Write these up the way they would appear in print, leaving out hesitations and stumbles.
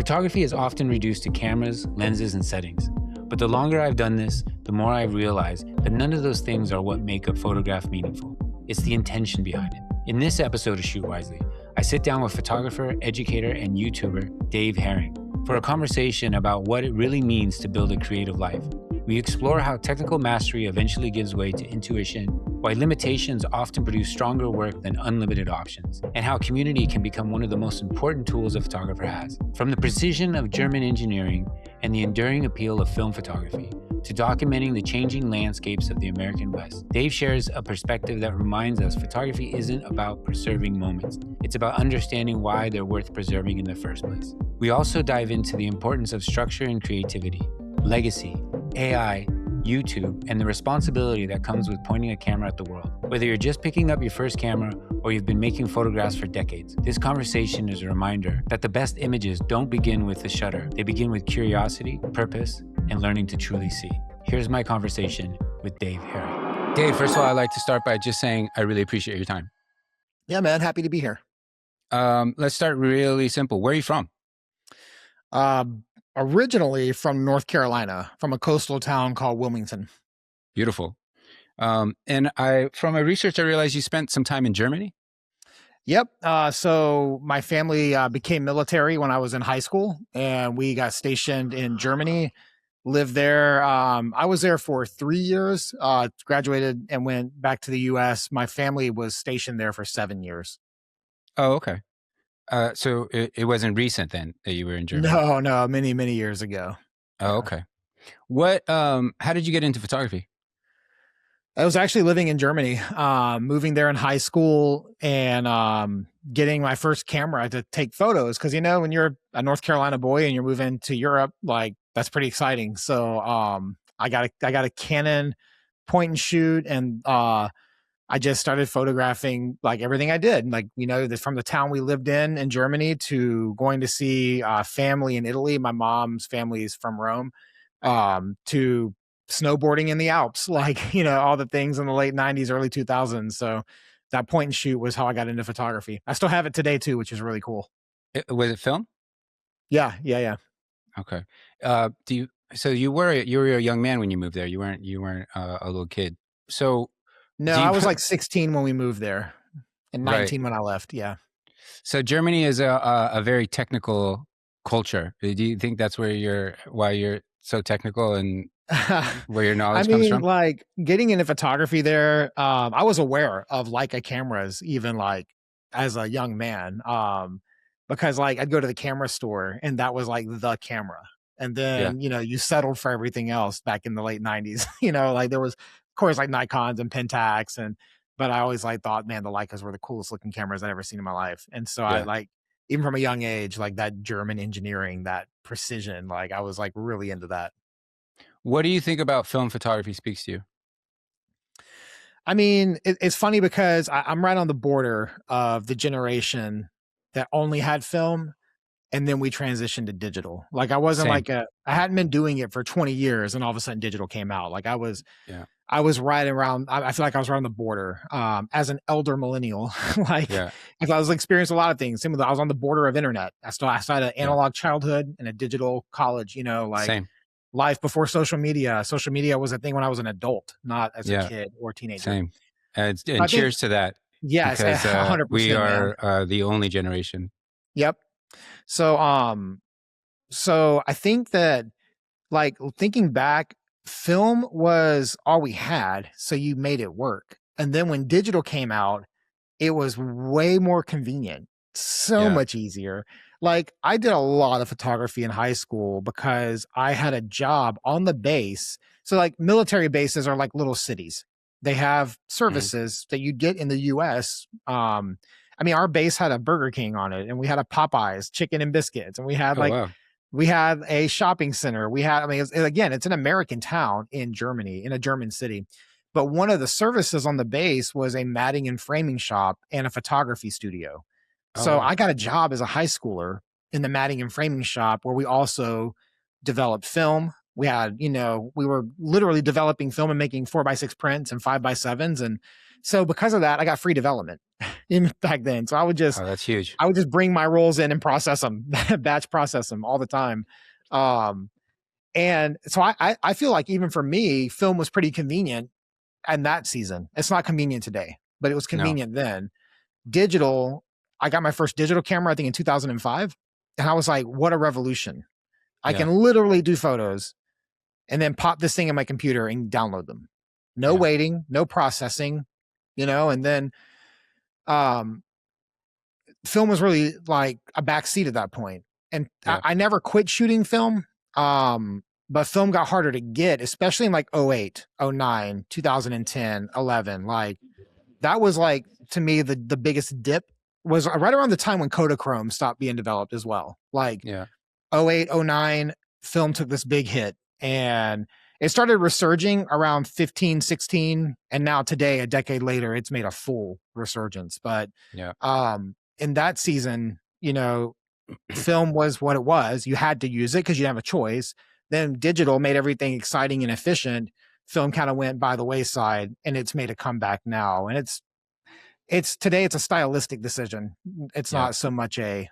Photography is often reduced to cameras, lenses, and settings. But the longer I've done this, the more I realize that none of those things are what make a photograph meaningful. It's the intention behind it. In this episode of Shoot Wisely, I sit down with photographer, educator, and YouTuber Dave Herring for a conversation about what it really means to build a creative life. We explore how technical mastery eventually gives way to intuition, why limitations often produce stronger work than unlimited options, and how community can become one of the most important tools a photographer has. From the precision of German engineering and the enduring appeal of film photography, to documenting the changing landscapes of the American West, Dave shares a perspective that reminds us photography isn't about preserving moments. It's about understanding why they're worth preserving in the first place. We also dive into the importance of structure and creativity, legacy, AI, YouTube, and the responsibility that comes with pointing a camera at the world. Whether you're just picking up your first camera or you've been making photographs for decades, this conversation is a reminder that the best images don't begin with the shutter. They begin with curiosity, purpose, and learning to truly see. Here's my conversation with Dave Herring. Dave, first of all, I'd like to start by just saying I really appreciate your time. Yeah, man. Happy to be here. Let's start really simple. Where are you from? Originally from North Carolina, from a coastal town called Wilmington. Beautiful. From my research, I realized you spent some time in Germany. Yep. So my family became military when I was in high school, and we got stationed in Germany, lived there. I was there for 3 years, graduated and went back to the U.S. My family was stationed there for 7 years. Oh, okay. So it wasn't recent then that you were in Germany? No, many years ago. Oh, okay. How did you get into photography? I was actually living in Germany, moving there in high school and getting my first camera to take photos. Cause when you're a North Carolina boy and you're moving to Europe, like that's pretty exciting. So I got a Canon point and shoot, and I just started photographing like everything I did. Like, from the town we lived in Germany to going to see family in Italy. My mom's family is from Rome, to snowboarding in the Alps, like, all the things in the late 90s, early 2000s. So that point and shoot was how I got into photography. I still have it today too, which is really cool. Was it film? Yeah. Okay. So you were a young man when you moved there. You weren't a little kid. So no, I was like 16 when we moved there and 19 when I left. Yeah. So Germany is a very technical culture. Do you think that's why you're so technical and where your knowledge comes from? Like getting into photography there, I was aware of Leica cameras even like as a young man, because like I'd go to the camera store and that was like the camera. And then, you settled for everything else back in the late 90s. Like there was, of course, like Nikons and Pentax, but I always like thought, man, the Leicas were the coolest looking cameras I'd ever seen in my life. And so I like, even from a young age, like that German engineering, that precision, like I was like really into that. What do you think about film photography speaks to you? It's funny because I'm right on the border of the generation that only had film, and then we transitioned to digital. Like I wasn't I hadn't been doing it for 20 years and all of a sudden digital came out. Like I was right around, I feel like I was right on the border, as an elder millennial. I was experiencing a lot of things. I was on the border of internet. I still had an analog childhood and a digital college, Same. Life before social media. Social media was a thing when I was an adult, not as a kid or teenager. Same. And cheers to that. Yes, because 100%. We are the only generation. Yep. So I think that, like, thinking back, film was all we had, so you made it work. And then when digital came out, it was way more convenient, so much easier. Like I did a lot of photography in high school because I had a job on the base. So like military bases are like little cities. They have services that you get in the US. Our base had a Burger King on it, and we had a Popeyes chicken and biscuits, and we had we had a shopping center. We had, it's an American town in Germany, in a German city. But one of the services on the base was a matting and framing shop and a photography studio. So I got a job as a high schooler in the matting and framing shop where we also developed film. We had, we were literally developing film and making 4x6 prints and 5x7s. And So because of that, I got free development back then. So Oh, that's huge. I would just bring my rolls in and process them, batch process them all the time. Um, and so I feel like even for me, film was pretty convenient and that season. It's not convenient today, but it was No. convenient then. Digital, I got my first digital camera, I think in 2005. And I was like, what a revolution. I Yeah. can literally do photos and then pop this thing in my computer and download them. No Yeah. waiting, no processing, and then um, film was really like a backseat at that point. And Yeah. I never quit shooting film. But film got harder to get, especially in like 08, 09, 2010, 11. Like that was like to me the biggest dip was right around the time when Kodachrome stopped being developed as well. Like Yeah. 08, 09, film took this big hit and it started resurging around 15, 16. And now today, a decade later, it's made a full resurgence. But Yeah. in that season, film was what it was. You had to use it because you didn't have a choice. Then digital made everything exciting and efficient. Film kind of went by the wayside and it's made a comeback now. And it's today it's a stylistic decision. It's Yeah. not so much a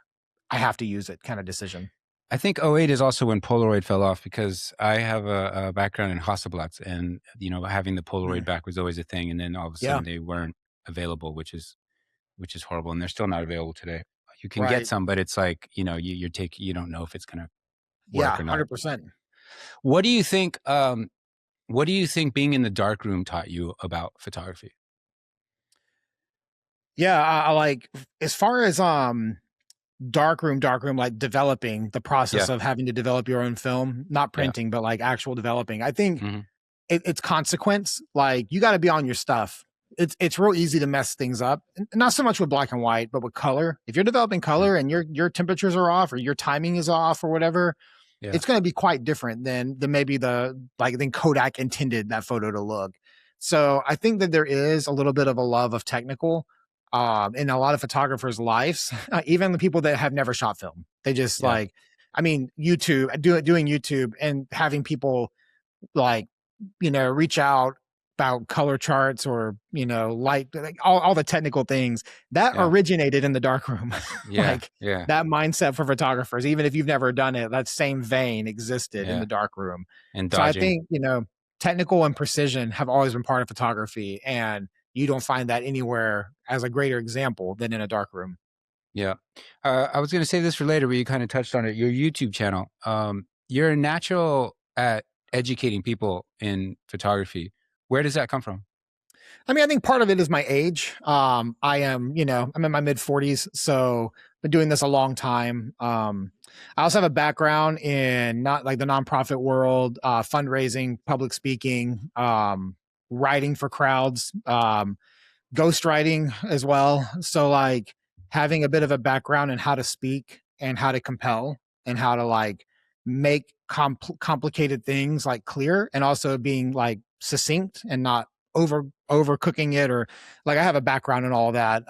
I have to use it kind of decision. I think '08 is also when Polaroid fell off because I have a background in Hasselblads, and having the Polaroid Mm. back was always a thing, and then all of a Yeah. sudden they weren't available, which is horrible, and they're still not available today. You can get Right. some, but it's like you don't know if it's gonna Yeah. work or not. 100%. What do you think? What do you think being in the darkroom taught you about photography? Yeah. I like as far as darkroom, like developing the process Yeah. of having to develop your own film, not Yeah. printing, but like actual developing. I think Hmm. it's consequence. Like you got to be on your stuff. It's real easy to mess things up. Not so much with black and white, but with color. If you're developing color and your temperatures are off or your timing is off or whatever, Yeah. it's going to be quite different than maybe than Kodak intended that photo to look. So I think that there is a little bit of a love of technical in a lot of photographers' lives, even the people that have never shot film. They just Yeah. YouTube, doing YouTube and having people like, reach out about color charts or, light, like all the technical things that Yeah. originated in the darkroom. Yeah. Like Yeah. that mindset for photographers, even if you've never done it, that same vein existed in Yeah. the darkroom. And So I dodging. think, technical and precision have always been part of photography. And you don't find that anywhere as a greater example than in a darkroom. Yeah. I was going to say this for later, but you kind of touched on it. Your YouTube channel. You're a natural at educating people in photography. Where does that come from? I mean, I think part of it is my age. I am, I'm in my mid 40s, so been doing this a long time. I also have a background in not like the nonprofit world, fundraising, public speaking, writing for crowds, ghostwriting as well. So like having a bit of a background in how to speak and how to compel and how to like make complicated things like clear and also being like succinct and not overcooking it or like I have a background in all that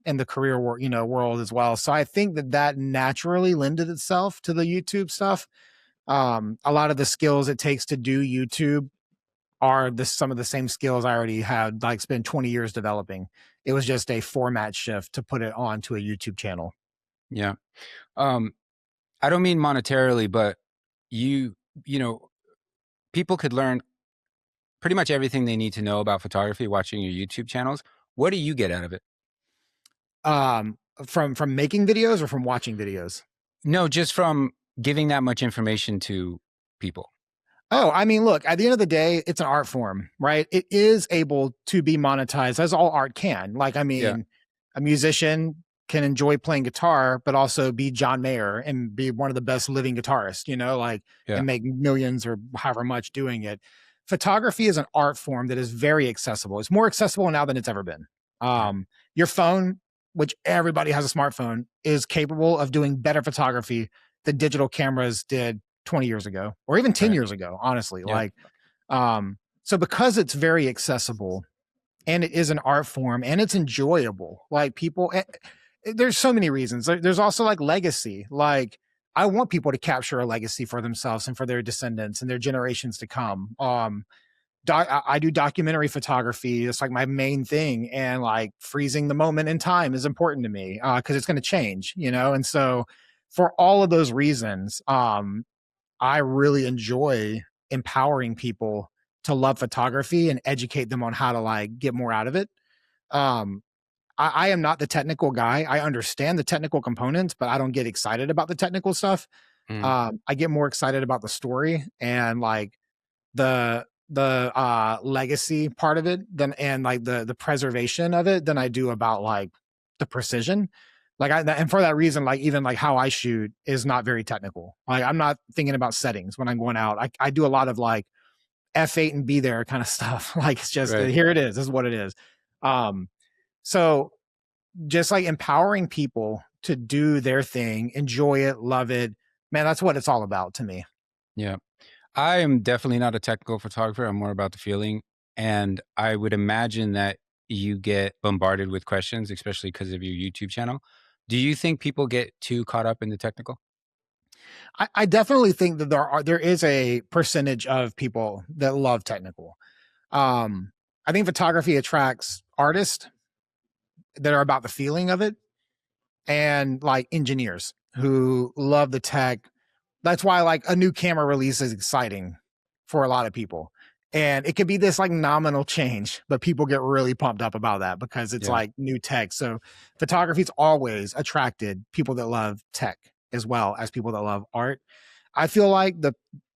in the career world as well. So I think that naturally lended itself to the YouTube stuff. A lot of the skills it takes to do YouTube are some of the same skills I already had, like spent 20 years developing. It was just a format shift to put it onto a YouTube channel. Yeah. I don't mean monetarily, but you know, people could learn pretty much everything they need to know about photography watching your YouTube channels. What do you get out of it? From making videos or from watching videos? No, just from giving that much information to people. Oh, I mean, look, at the end of the day, it's an art form, right? It is able to be monetized as all art can. Like, I mean, Yeah. a musician can enjoy playing guitar, but also be John Mayer and be one of the best living guitarists, Yeah. and make millions or however much doing it. Photography is an art form that is very accessible. It's more accessible now than it's ever been. Your phone, which everybody has a smartphone, is capable of doing better photography than digital cameras did 20 years ago or even 10 Right. years ago, honestly. Yeah. So because it's very accessible and it is an art form and it's enjoyable, like people, there's so many reasons. There's also like legacy. Like I want people to capture a legacy for themselves and for their descendants and their generations to come. I do documentary photography. It's like my main thing. And like freezing the moment in time is important to me because it's going to change, you know? And so for all of those reasons, I really enjoy empowering people to love photography and educate them on how to like get more out of it. Um, I am not the technical guy. I understand the technical components, but I don't get excited about the technical stuff. Mm, I get more excited about the story and like the legacy part of it than and like the preservation of it than I do about like the precision. Like and for that reason, like even like how I shoot is not very technical. Like I'm not thinking about settings when I'm going out. I do a lot of like F8 and be there kind of stuff. Like it's just right. here it is. This is what it is. Um, so just like empowering people to do their thing, enjoy it, love it. Man, that's what it's all about to me. Yeah. I am definitely not a technical photographer. I'm more about the feeling. And I would imagine that you get bombarded with questions, especially because of your YouTube channel. Do you think people get too caught up in the technical? I definitely think that there is a percentage of people that love technical. I think photography attracts artists that are about the feeling of it and like engineers who love the tech. That's why like a new camera release is exciting for a lot of people. And it could be this like nominal change, but people get really pumped up about that because it's Yeah. like new tech. So photography's always attracted people that love tech as well as people that love art. I feel like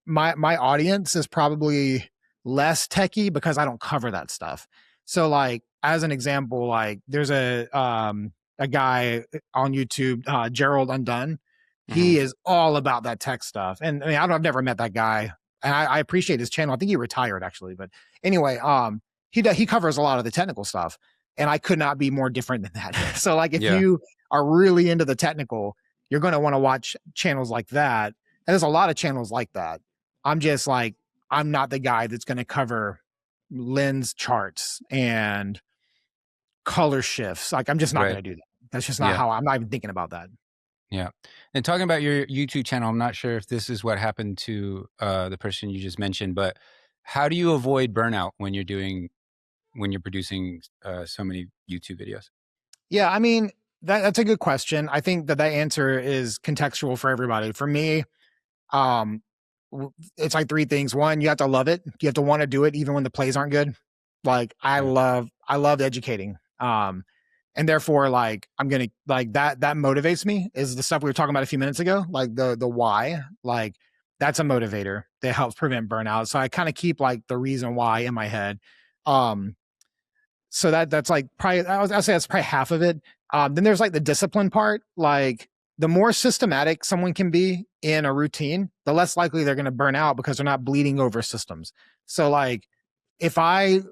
my audience is probably less techie because I don't cover that stuff. So like as an example, like there's a guy on YouTube, Gerald Undone. Hmm. He is all about that tech stuff. And I mean, I've never met that guy. And I appreciate his channel. I think he retired actually. But anyway, he covers a lot of the technical stuff. And I could not be more different than that. So like if Yeah. you are really into the technical, you're going to want to watch channels like that. And there's a lot of channels like that. I'm just like, I'm not the guy that's going to cover lens charts and color shifts. Like, I'm just not Right. going to do that. That's just not Yeah. how I'm not even thinking about that. Yeah. And talking about your YouTube channel, I'm not sure if this is what happened to the person you just mentioned, but how do you avoid burnout when you're producing so many YouTube videos? Yeah. I mean, that's a good question. I think that answer is contextual for everybody. For me, um, it's like three things. One, you have to love it. You have to want to do it even when the plays aren't good. Like Yeah. I love educating. And therefore like I'm going to like that motivates me is the stuff we were talking about a few minutes ago, like the why, like that's a motivator that helps prevent burnout. So I kind of keep like the reason why in my head. Um, so that's like probably I'll say that's probably half of it. Then there's like the discipline part. Like the more systematic someone can be in a routine, the less likely they're going to burn out because they're not bleeding over systems. So like if I'm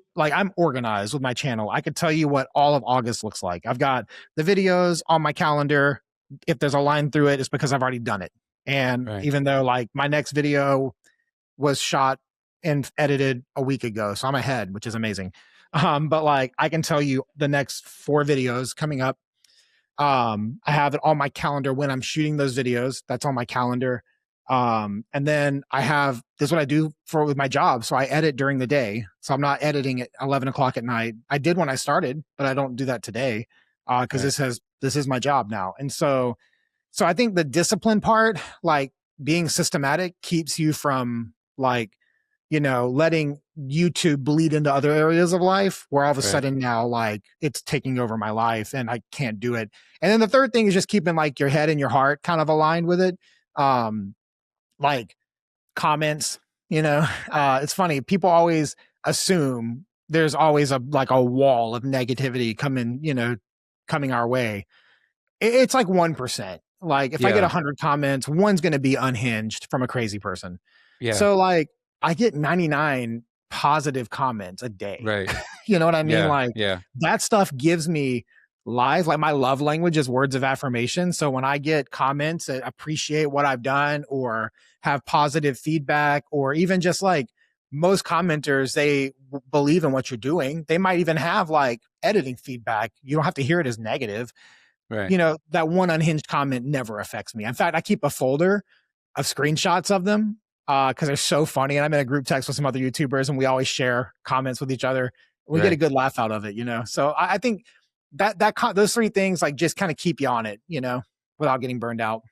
organized with my channel, I could tell you what all of August looks like. I've got the videos on my calendar. If there's a line through it, it's because I've already done it. And Right. even though like my next video was shot and edited a week ago, so I'm ahead, which is amazing. But like I can tell you the next 4 videos coming up. I have it on my calendar when I'm shooting those videos. That's on my calendar. And then I have this is what I do for with my job. So I edit during the day. So I'm not editing at 11 o'clock at night. I did when I started, but I don't do that today. Because Right. this is my job now. And so I think the discipline part, like being systematic, keeps you from like, letting YouTube bleed into other areas of life where all of a Right. sudden now like it's taking over my life and I can't do it. And then the third thing is just keeping like your head and your heart kind of aligned with it. Um, like comments, it's funny. People always assume there's always a like a wall of negativity coming our way. It's like 1%. Like if I get Yeah. 100 comments, one's going to be unhinged from a crazy person. Yeah. So like I get 99 positive comments a day. Right. You know what I mean? Yeah. Like Yeah. that stuff gives me life. Like my love language is words of affirmation. So when I get comments that appreciate what I've done or have positive feedback, or even just like most commenters, they believe in what you're doing. They might even have like editing feedback. You don't have to hear it as negative. Right. That one unhinged comment never affects me. In fact, I keep a folder of screenshots of them because they're so funny. And I'm in a group text with some other YouTubers, and we always share comments with each other. We get a Right. good laugh out of it, you know. So I think those three things like just kind of keep you on it, you know, without getting burned out.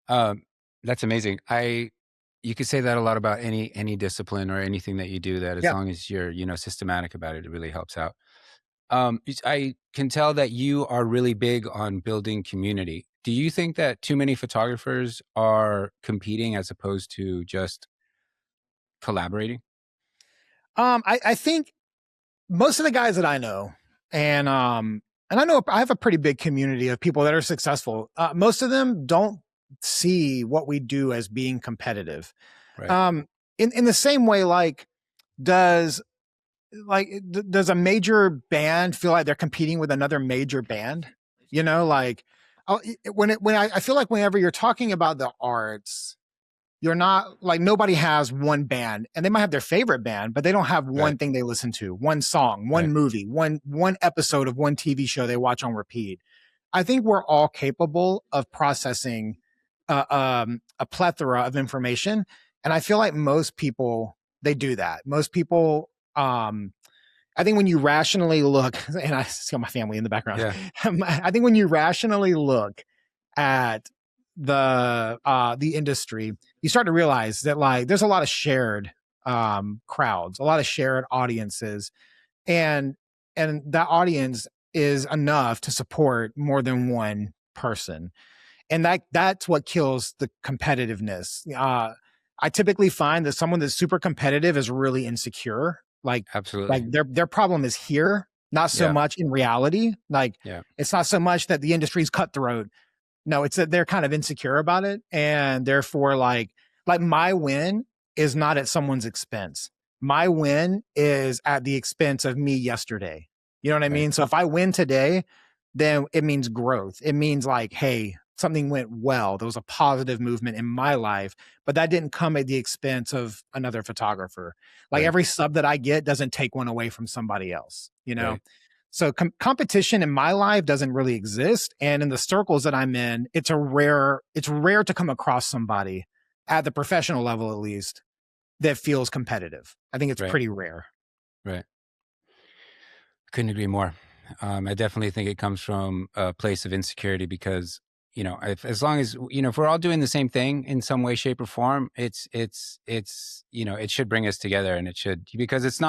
Um, that's amazing. You could say that a lot about any discipline or anything that you do, that as Yeah. long as you're, systematic about it, it really helps out. I can tell that you are really big on building community. Do you think that too many photographers are competing as opposed to just collaborating? I think most of the guys that I know, and I know I have a pretty big community of people that are successful. Most of them don't see what we do as being competitive. Right. Um, in the same way, like does does a major band feel like they're competing with another major band? You know, like I feel like whenever you're talking about the arts, you're not like nobody has one band, and they might have their favorite band, but they don't have Right. one thing they listen to, one song, one Right. movie, one episode of one TV show they watch on repeat. I think we're all capable of processing a plethora of information, and I feel like most people they do that. Most people, I think when you rationally look, and I see my family in the background. Yeah. I think when you rationally look at the industry, you start to realize that like there's a lot of shared crowds, a lot of shared audiences, and that audience is enough to support more than one person, and that's what kills the competitiveness. I typically find that someone that's super competitive is really insecure. Like Absolutely. their problem is here, not so Yeah. much in reality. Like Yeah. it's not so much that the industry's cutthroat. No, it's that they're kind of insecure about it, and therefore, like my win is not at someone's expense. My win is at the expense of me yesterday. You know what I Right. mean? So if I win today, then it means growth. It means like, hey, something went well. There was a positive movement in my life, but that didn't come at the expense of another photographer. Like Right. every sub that I get doesn't take one away from somebody else, you know? Right. So competition in my life doesn't really exist, and in the circles that I'm in, it's rare to come across somebody at the professional level at least that feels competitive. I think it's Right. pretty rare. Right. Couldn't agree more. I definitely think it comes from a place of insecurity because, as long as, if we're all doing the same thing in some way, shape, or form, it should bring us together, and it should, because it's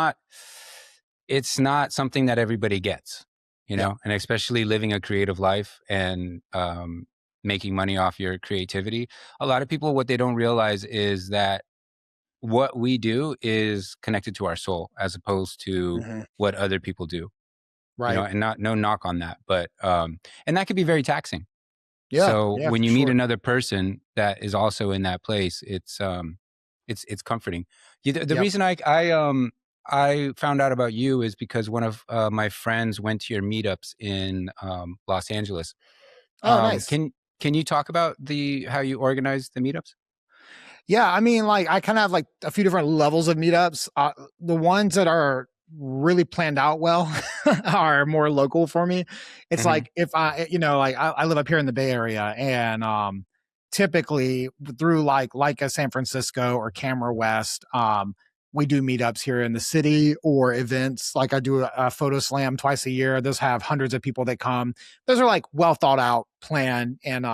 not something that everybody gets, Yeah. and especially living a creative life and, making money off your creativity. A lot of people, what they don't realize is that what we do is connected to our soul as opposed to Mhm. what other people do, Right. and no knock on that, but and that could be very taxing. Yeah. So Yeah, when for you meet sure. another person that is also in that place, it's comforting. The Yep. reason I found out about you is because one of my friends went to your meetups in Los Angeles. Oh, nice. Can you talk about the how you organize the meetups? Yeah, I mean, like I kind of have like a few different levels of meetups. The ones that are really planned out well are more local for me. It's Hmm. like if like I live up here in the Bay Area, and typically through like a San Francisco or Camera West, we do meetups here in the city or events. Like I do a photo slam twice a year. Those have hundreds of people that come. Those are like well thought out, planned, and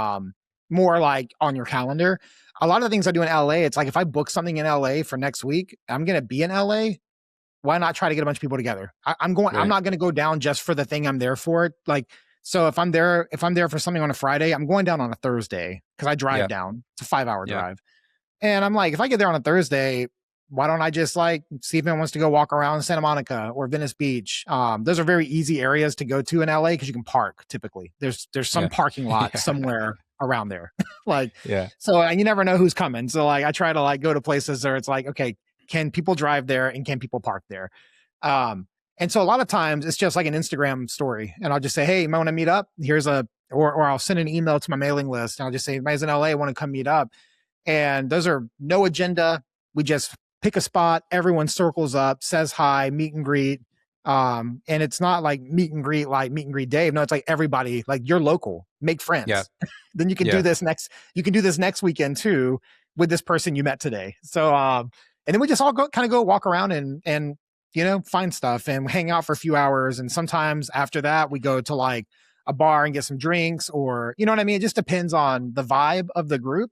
more like on your calendar. A lot of the things I do in LA, it's like if I book something in LA for next week, I'm gonna be in LA. Why not try to get a bunch of people together? I'm Right. not gonna go down just for the thing I'm there for. Like, so if I'm there for something on a Friday, I'm going down on a Thursday because I drive Yeah. down. It's a 5 hour Yeah. drive. And I'm like, if I get there on a Thursday, why don't I just like see if anyone wants to go walk around Santa Monica or Venice Beach? Those are very easy areas to go to in LA because you can park typically. There's some Yeah. parking lot Yeah. somewhere around there. Like, Yeah. so and you never know who's coming. So like I try to like go to places where it's like, okay, can people drive there and can people park there? Um, and so a lot of times it's just like an Instagram story. And I'll just say, hey, you might want to meet up. Or I'll send an email to my mailing list and I'll just say, everybody's in LA, want to come meet up. And those are no agenda. We just pick a spot, everyone circles up, says hi, meet and greet. And it's not like meet and greet Dave. No, it's like everybody, like you're local, make Yeah. friends. Then Yeah. you can do this next weekend too with this person you met today. So, and then we just all go walk around and, find stuff and hang out for a few hours. And sometimes after that, we go to like a bar and get some drinks, or, you know what I mean? It just depends on the vibe of the group.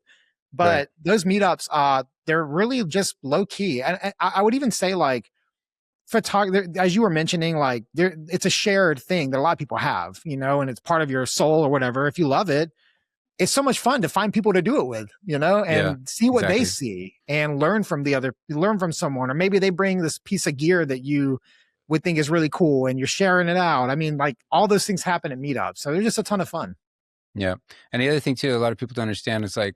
Right. But those meetups, they're really just low key. And I would even say like, photography, as you were mentioning, like it's a shared thing that a lot of people have, and it's part of your soul or whatever. If you love it, it's so much fun to find people to do it with, Yeah, and see what they exactly. see and learn from someone, or maybe they bring this piece of gear that you would think is really cool and you're sharing it out. I mean, like all those things happen at meetups. So they're just a ton of fun. Yeah. And the other thing too, a lot of people don't understand is like,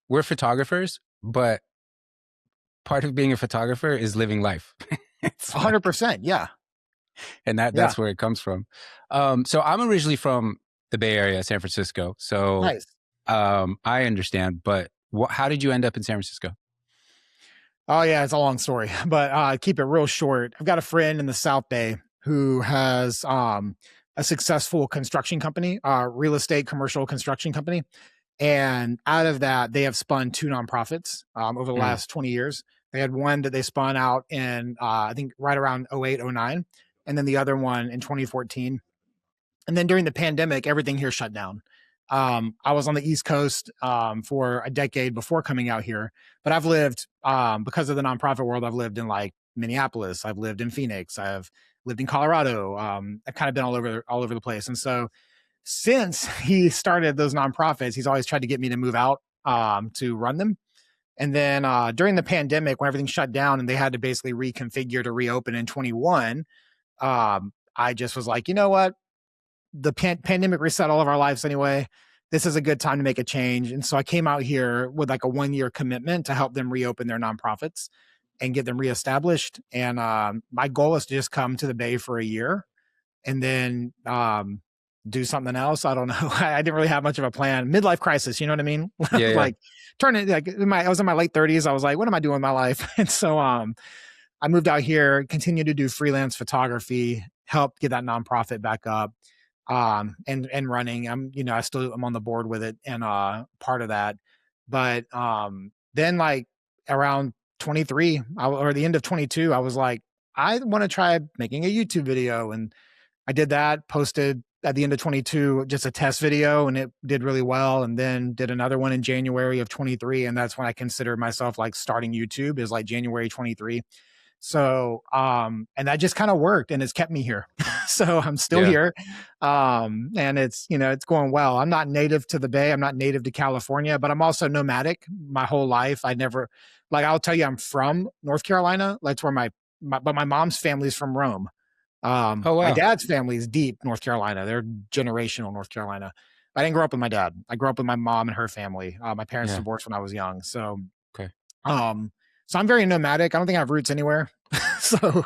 we're photographers, but part of being a photographer is living life. It's like, 100%. Yeah. and Yeah. that's where it comes from. So I'm originally from the Bay Area, San Francisco. So Nice. I understand, but how did you end up in San Francisco? Oh yeah, it's a long story, but keep it real short. I've got a friend in the South Bay who has a successful construction company, real estate commercial construction company, and out of that, they have spun two nonprofits over the Mm, last 20 years. They had one that they spun out in I think right around 08, 09, and then the other one in 2014. And then during the pandemic, everything here shut down. I was on the East Coast for a decade before coming out here, but I've lived because of the nonprofit world. I've lived in like Minneapolis. I've lived in Phoenix. I've lived in Colorado. I've kind of been all over the place. And so since he started those nonprofits, he's always tried to get me to move out to run them. And then during the pandemic, when everything shut down and they had to basically reconfigure to reopen in 21, I just was like, you know what? The pandemic reset all of our lives anyway. This is a good time to make a change. And so I came out here with like a 1 year commitment to help them reopen their nonprofits and get them reestablished. And my goal is to just come to the Bay for a year and then do something else. I don't know. I didn't really have much of a plan. Midlife crisis, you know what I mean? yeah, yeah, Like turning like I was in my late 30s. I was like, what am I doing with my life? And so I moved out here, continued to do freelance photography, helped get that nonprofit back up and running. I'm on the board with it and part of that. But then like around 23 or the end of 22, I was like, I want to try making a YouTube video. And I did that, posted at the end of 22 just a test video, and it did really well, and then did another one in January of 23, and that's when I considered myself like starting YouTube, is like January 23. So, and that just kind of worked and it's kept me here. So I'm still yeah, here. And it's going well. I'm not native to the Bay. I'm not native to California, but I'm also nomadic my whole life. I never, like, I'll tell you, I'm from North Carolina. That's where but my mom's family is from Rome. oh My wow, dad's family is deep North Carolina. They're generational North Carolina. I didn't grow up with my dad. I grew up with my mom and her family. My parents yeah, divorced when I was young. So okay, um, so I'm very nomadic. I don't think I have roots anywhere. So,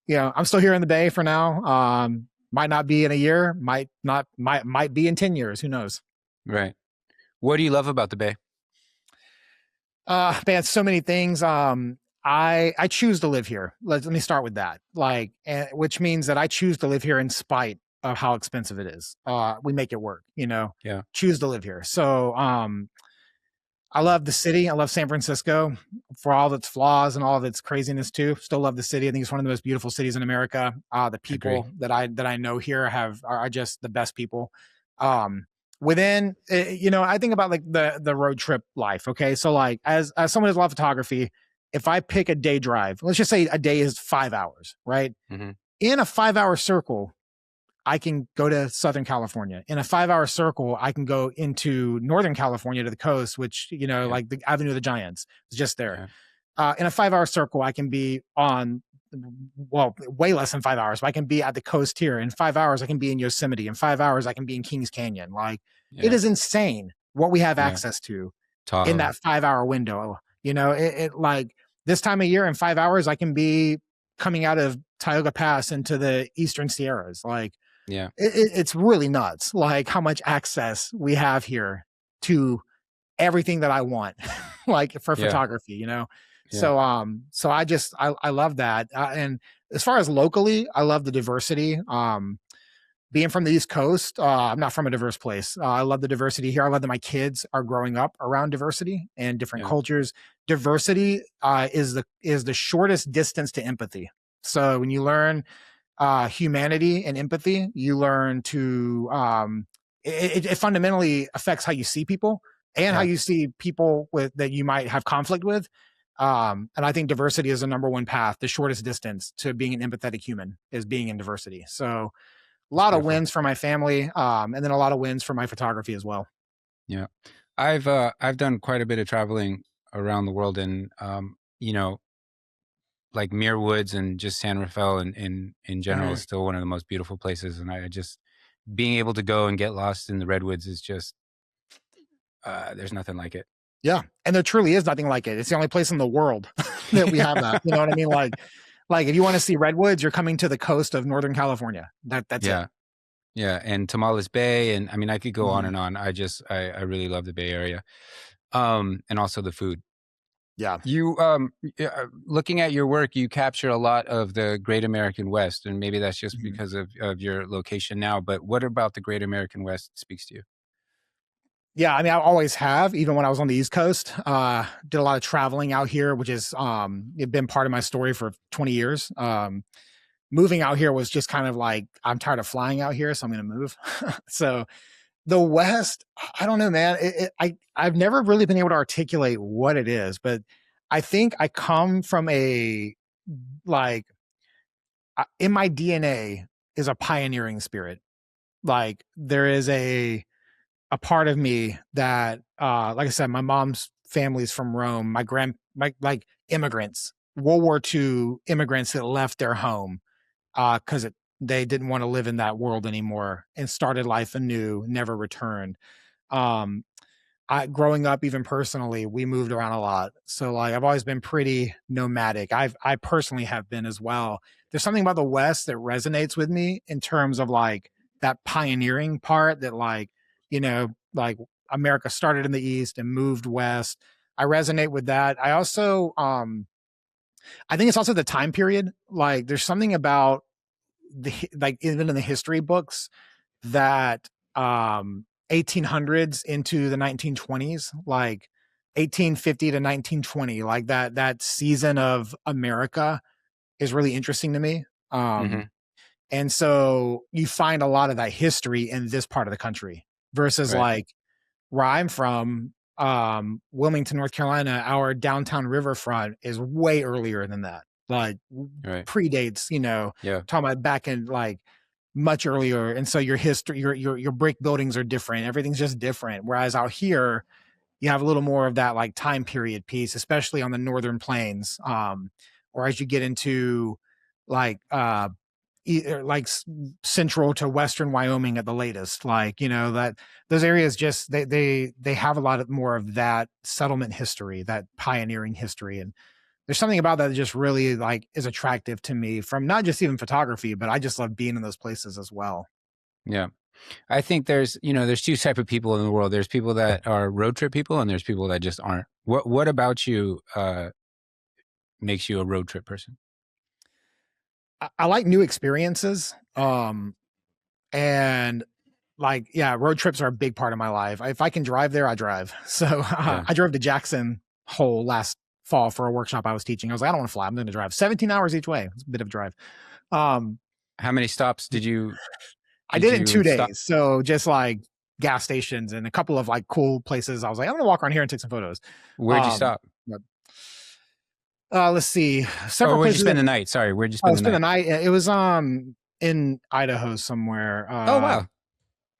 I'm still here in the Bay for now. Might not be in a year, might be in 10 years. Who knows? right. What do you love about the Bay? Man, so many things. I choose to live here. Let me start with that. Like, which means that I choose to live here in spite of how expensive it is. We make it work, Yeah, choose to live here. So, I love the city. I love San Francisco for all of its flaws and all of its craziness too. Still love the city. I think it's one of the most beautiful cities in America. The I agree. people that I know here are just the best people. Um, I think about like the road trip life. Okay, so like as someone who's a lot of photography, if I pick a day drive, let's just say a day is 5 hours, right? Hmm. In a 5 hour circle, I can go to Southern California. In a 5 hour circle, I can go into Northern California to the coast, which, Yeah, like the Avenue of the Giants is just there. yeah, In a 5 hour circle, I can be on, well, way less than 5 hours, but I can be at the coast here. In 5 hours, I can be in Yosemite. In 5 hours, I can be in Kings Canyon. Like, it yeah, is insane what we have yeah, access to in Tahoe. that 5 hour window. It like this time of year in 5 hours, I can be coming out of Tioga Pass into the Eastern Sierras. Like, Yeah, it's really nuts, like how much access we have here to everything that I want, like for yeah, photography. yeah, So I love that. And as far as locally, I love the diversity. being from the East Coast, I'm not from a diverse place. I love the diversity here. I love that my kids are growing up around diversity and different Yeah. cultures. Diversity is the shortest distance to empathy. So when you learn humanity and empathy, you learn to it fundamentally affects how you see people and how Yeah. you see people with that you might have conflict with. And I think diversity is the number one path. The shortest distance to being an empathetic human is being in diversity. So a It's lot of beautiful. wins for my family, and then a lot of wins for my photography as well. Yeah. I've done quite a bit of traveling around the world, and you know, like Muir Woods and just San Rafael in general is Mhm. still one of the most beautiful places. And I just being able to go and get lost in the redwoods is just there's nothing like it. Yeah, and there truly is nothing like it. It's the only place in the world that we have that. You know what I mean? Like if you want to see redwoods, you're coming to the coast of Northern California. That's it. Yeah. Yeah. And Tamales Bay. And I mean, I could go on Mhm. and on. I really love the Bay Area. And also the food. Yeah. You, looking at your work, you capture a lot of the Great American West, and maybe that's just Mhm. because of your location now. But what about the Great American West speaks to you? Yeah, I mean, I always have, even when I was on the East Coast. Did a lot of traveling out here, which is it been part of my story for 20 years. Moving out here was just kind of like, I'm tired of flying out here, so I'm going to move. So the West, I don't know, man. I've never really been able to articulate what it is, but I think I come from a like in my DNA is a pioneering spirit. Like there is a part of me that like I said, my mom's family's from Rome. My like immigrants, World War II immigrants that left their home because they didn't want to live in that world anymore and started life anew, never returned. Um, growing up, even personally, we moved around a lot. So like I've always been pretty nomadic. I personally have been as well. There's something about the West that resonates with me in terms of like that pioneering part that like, like America started in the East and moved West. I resonate with that. I also I think it's also the time period. Like there's something about like even in the history books that 1800s into the 1920s, like 1850 to 1920, like that season of America is really interesting to me. Hmm. And so you find a lot of that history in this part of the country versus Right. like where I'm from, Wilmington, North Carolina, our downtown riverfront is way earlier than that. Like Right. predates, Yeah. talking about back in like much earlier. And so your history, your brick buildings are different. Everything's just different. Whereas out here, you have a little more of that like time period piece, especially on the northern plains. Or as you get into like like central to western Wyoming at the latest, like that those areas just they have a lot of more of that settlement history, that pioneering history, and there's something about that just really like is attractive to me from not just even photography, but I just love being in those places as well. Yeah. I think there's two type of people in the world. There's people that are road trip people, and there's people that just aren't. What about you makes you a road trip person? I like new experiences. And like, yeah, road trips are a big part of my life. If I can drive there, I drive. So Yeah. I drove to Jackson Hole last fall for a workshop I was teaching. I was like, I don't want to fly. I'm going to drive 17 hours each way. It's a bit of a drive. Um, How many stops I did did it in you two stop? days. So just like gas stations and a couple of like cool places. I was like, I'm going to walk around here and take some photos. Where'd you Um, stop? but, let's see, Or several where'd you places. spend the night? Sorry, where'd you I spend the spent the night? night. It was in Idaho somewhere. Oh wow,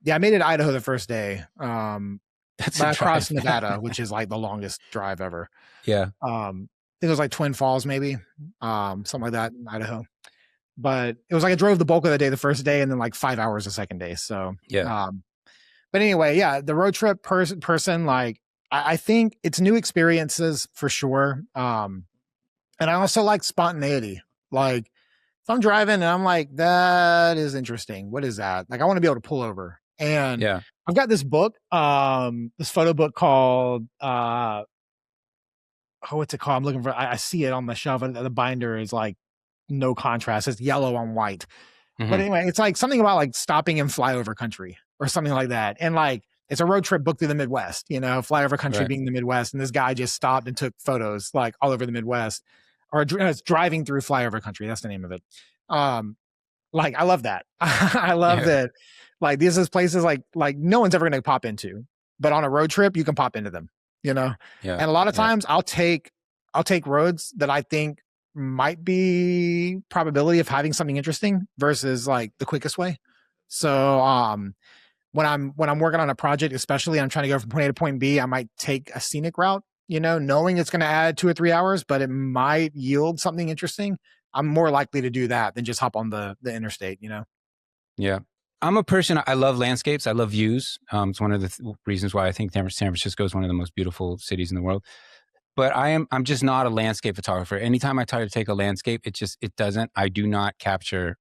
Yeah, I made it to Idaho the first day. that's a But across drive. Nevada, which is like the longest drive ever. Yeah, I think it was like Twin Falls, maybe, something like that in Idaho. But it was like I drove the bulk of the day the first day, and then like 5 hours the second day. So, yeah, um, but anyway, yeah, the road trip person, like I think it's new experiences for sure. And I also like spontaneity. Like if I'm driving and I'm like, that is interesting. What is that? Like I want to be able to pull over. And yeah. I've got this book, this photo book called oh, what's it called? I'm looking for I see it on the shelf and the binder is like no contrast. It's yellow on white. But Hmm. anyway, it's like something about like stopping in flyover country or something like that. And like, it's a road trip booked through the Midwest, you know, flyover country Right. being the Midwest. And this guy just stopped and took photos like all over the Midwest, or it's driving through flyover country. That's the name of it. Um, like I love that. I love Yeah. that. Like these is places like no one's ever going to pop into, but on a road trip you can pop into them, you know. Yeah. And a lot of Yeah. times I'll take roads that I think might be probability of having something interesting versus like the quickest way. So when I'm working on a project, especially I'm trying to go from point A to point B, I might take a scenic route, you know, knowing it's going to add 2 or 3 hours, but it might yield something interesting. I'm more likely to do that than just hop on the interstate, you know. Yeah. I'm a person, I love landscapes. I love views. It's one of the reasons why I think San Francisco is one of the most beautiful cities in the world. But I'm just not a landscape photographer. Anytime I try to take a landscape, I do not capture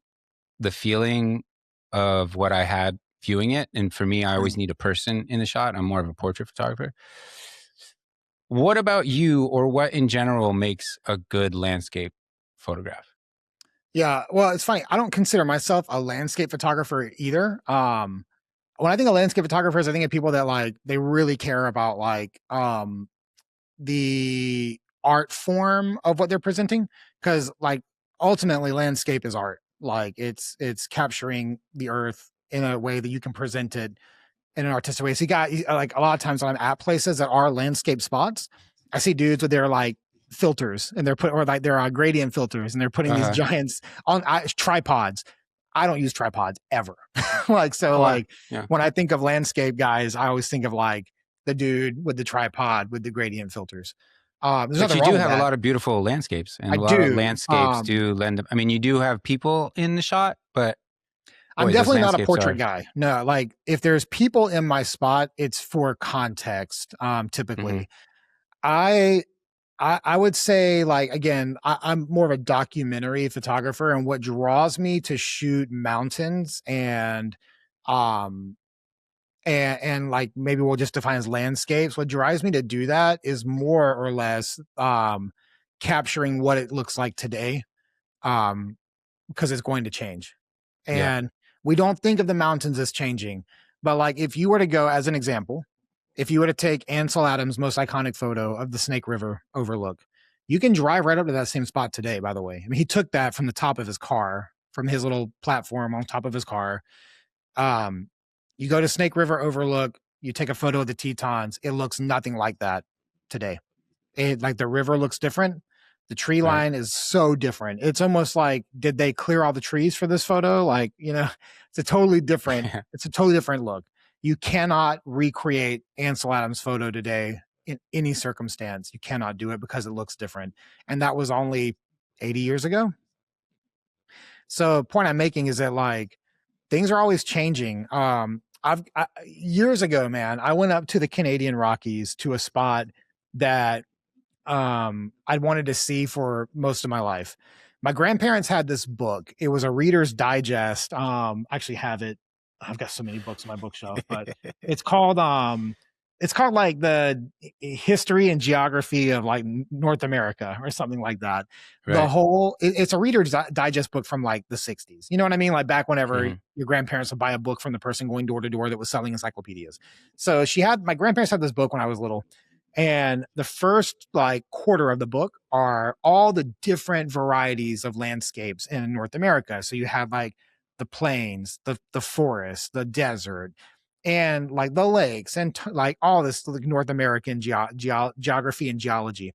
the feeling of what I had viewing it. And for me, I always need a person in the shot. I'm more of a portrait photographer. What about you, or what in general makes a good landscape photograph? Yeah, well, it's funny. I don't consider myself a landscape photographer either. When I think of landscape photographers, I think of people that like they really care about like the art form of what they're presenting, because like ultimately landscape is art. Like it's capturing the earth in a way that you can present it in an artistic way. So you got like a lot of times when I'm at places that are landscape spots, I see dudes with their like filters and they're putting, or like their gradient filters, and they're putting these Uh-huh. giants on tripods. I don't use tripods ever. Like, so Oh, like yeah. when I think of landscape guys, I always think of like the dude with the tripod with the gradient filters. There's But nothing you wrong do with have a that. lot of beautiful landscapes, and I a lot of do. landscapes do lend. I mean, you do have people in the shot, but I'm boys, those definitely not a landscapes portrait are. guy. No, like if there's people in my spot, it's for context. Mhm. Typically, I I would say like again, I'm more of a documentary photographer, and what draws me to shoot mountains um and like maybe we'll just define as landscapes. What drives me to do that is more or less capturing what it looks like today. Um, because it's going to change. Yeah. And we don't think of the mountains as changing. But like if you were to go as an example, if you were to take Ansel Adams' most iconic photo of the Snake River overlook, you can drive right up to that same spot today, by the way. I mean, he took that from the top of his car, from his little platform on top of his car. Um, you go to Snake River Overlook, you take a photo of the Tetons, it looks nothing like that today. It like the river looks different. The tree Right. line is so different. It's almost like, did they clear all the trees for this photo? Like, you know, it's a totally different look. You cannot recreate Ansel Adams' photo today in any circumstance. You cannot do it because it looks different. And that was only 80 years ago. So point I'm making is that like things are always changing. Years ago, man, I went up to the Canadian Rockies to a spot that I'd wanted to see for most of my life. My grandparents had this book. It was a Reader's Digest. I actually have it. I've got so many books on my bookshelf, but it's called like the history and geography of like North America or something like that. Right. It's a Reader's Digest book from like the 60s. You know what I mean? Like back whenever Mhm. your grandparents would buy a book from the person going door to door that was selling encyclopedias. So my grandparents had this book when I was little, and the first like quarter of the book are all the different varieties of landscapes in North America. So you have like the plains, the forest, the desert, and like the lakes, and like all this like North American geography and geology.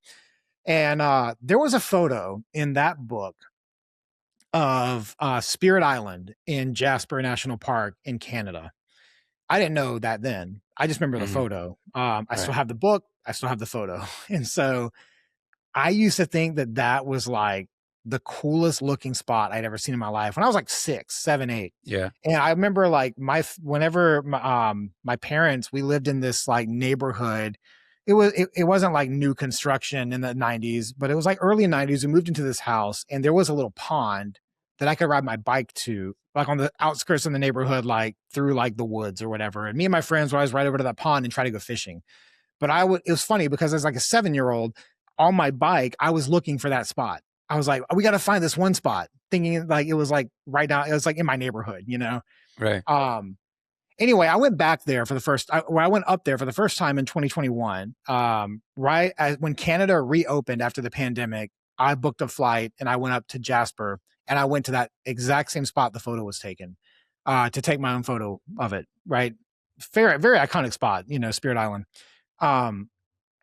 And there was a photo in that book of Spirit Island in Jasper National Park in Canada. I didn't know that then. I just remember the Mhm. photo. I Right. still have the book. I still have the photo. And so I used to think that that was like the coolest looking spot I'd ever seen in my life when I was like 6, 7, 8. Yeah. And I remember like whenever my parents, we lived in this like neighborhood. It wasn't like new construction in the 90s, but it was like early 90s. We moved into this house and there was a little pond that I could ride my bike to, like on the outskirts of the neighborhood, like through like the woods or whatever. And me and my friends would always ride over to that pond and try to go fishing. But it was funny because as like a 7-year old on my bike, I was looking for that spot. I was like, we got to find this one spot. thinking like it was like right down, it was like in my neighborhood, you know? Right. Um, anyway, I went back there for the first, I went up there for the first time in 2021. Right as when Canada reopened after the pandemic, I booked a flight and I went up to Jasper and I went to that exact same spot the photo was taken, to take my own photo of it. Right. Very, very iconic spot, you know, Spirit Island. Um,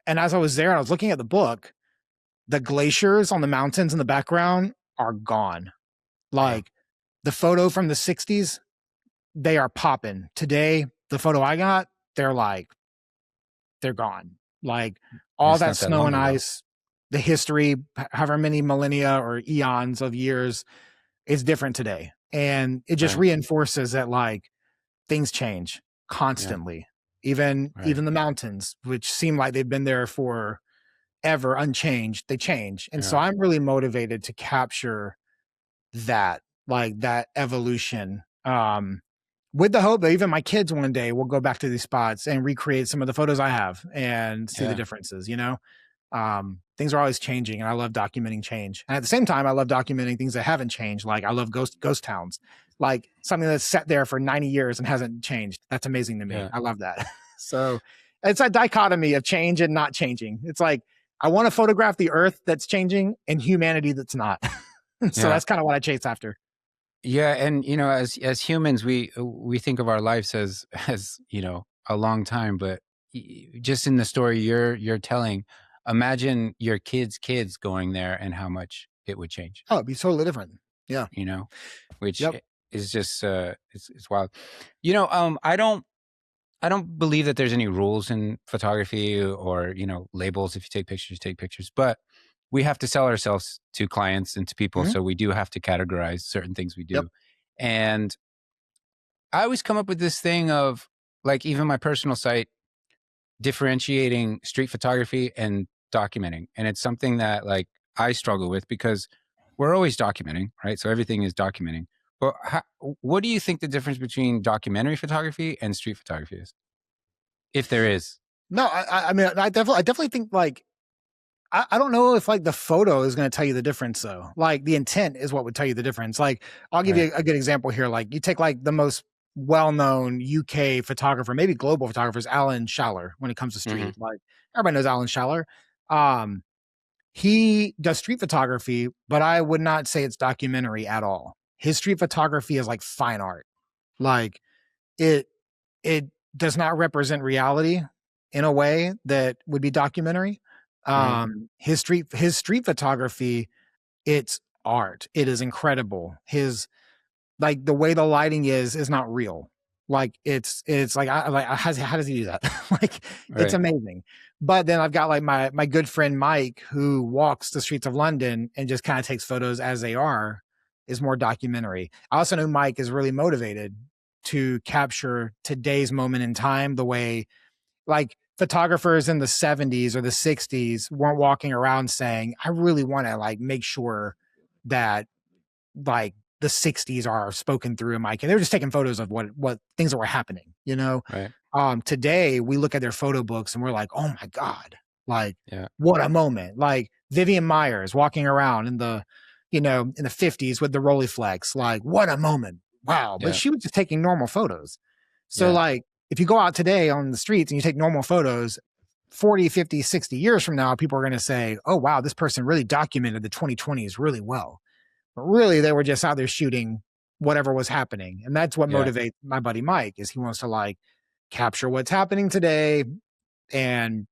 and as I was there, I was looking at the book, the glaciers on the mountains in the background are gone. Wow. Like the photo from the 60s, they are popping. Today, the photo I got, they're like, they're gone. Like all It's that not that snow long and ago. ice, the history, however many millennia or eons of years, is different today. And it just Right. reinforces that like things change Yeah. constantly. Even Right. even the mountains, which seem like they've been there for ever unchanged, they change. And so Yeah. I'm really motivated to capture that, like that evolution. With the hope that even my kids one day will go back to these spots and recreate some of the photos I have and see the Yeah. differences, you know? Things are always changing and I love documenting change. And at the same time, I love documenting things that haven't changed. Like I love ghost towns, like something that's sat there for 90 years and hasn't changed. That's amazing to me. Yeah. I love that. So it's a dichotomy of change and not changing. It's like, I want to photograph the earth that's changing and humanity that's not. So Yeah. that's kind of what I chase after. Yeah. And as humans, we think of our lives as a long time, but just in the story you're telling, imagine your kids going there and how much it would change. Oh, it'd be totally different. Yeah. You know, which Yep. is just it's wild. I don't believe that there's any rules in photography or, labels. If you take pictures, take pictures. But we have to sell ourselves to clients and to people. Mhm. So we do have to categorize certain things we Yep. do. And I always come up with this thing of like even my personal site differentiating street photography and documenting. And it's something that like I struggle with because we're always documenting, right? So everything is documenting. But what do you think the difference between documentary photography and street photography is? If there is. No, I mean, I definitely think like, I don't know if like the photo is going to tell you the difference though. Like the intent is what would tell you the difference. Like I'll give Right. you a good example here. Like you take like the most well-known UK photographer, maybe global photographers, Alan Schaller, when it comes to Hmm. street. Like everybody knows Alan Schaller. Um, he does street photography, but I would not say it's documentary at all. His street photography is like fine art. Like it it does not represent reality in a way that would be documentary. Right. His street photography, it's art. It is incredible. His like the way the lighting is not real. Like it's like I like how does he do that? Like it's Right. amazing. But then I've got like my good friend Mike who walks the streets of London and just kind of takes photos as they are, is more documentary. I also know Mike is really motivated to capture today's moment in time the way like photographers in the 70s or the 60s weren't walking around saying, I really want to like make sure that like the 60s are spoken through in my kid. They were just taking photos of what things that were happening, you know. Right. Today we look at their photo books and we're like, oh my God, like Yeah. what a moment. Like Vivian Myers walking around in the, in the 50s with the Rolleiflex, like what a moment. Wow. But Yeah. she was just taking normal photos. So Yeah. like if you go out today on the streets and you take normal photos, 40, 50, 60 years from now, people are going to say, oh, wow, this person really documented the 2020s really well. But really, they were just out there shooting whatever was happening. And that's what Yeah. motivates my buddy Mike is he wants to like capture what's happening today and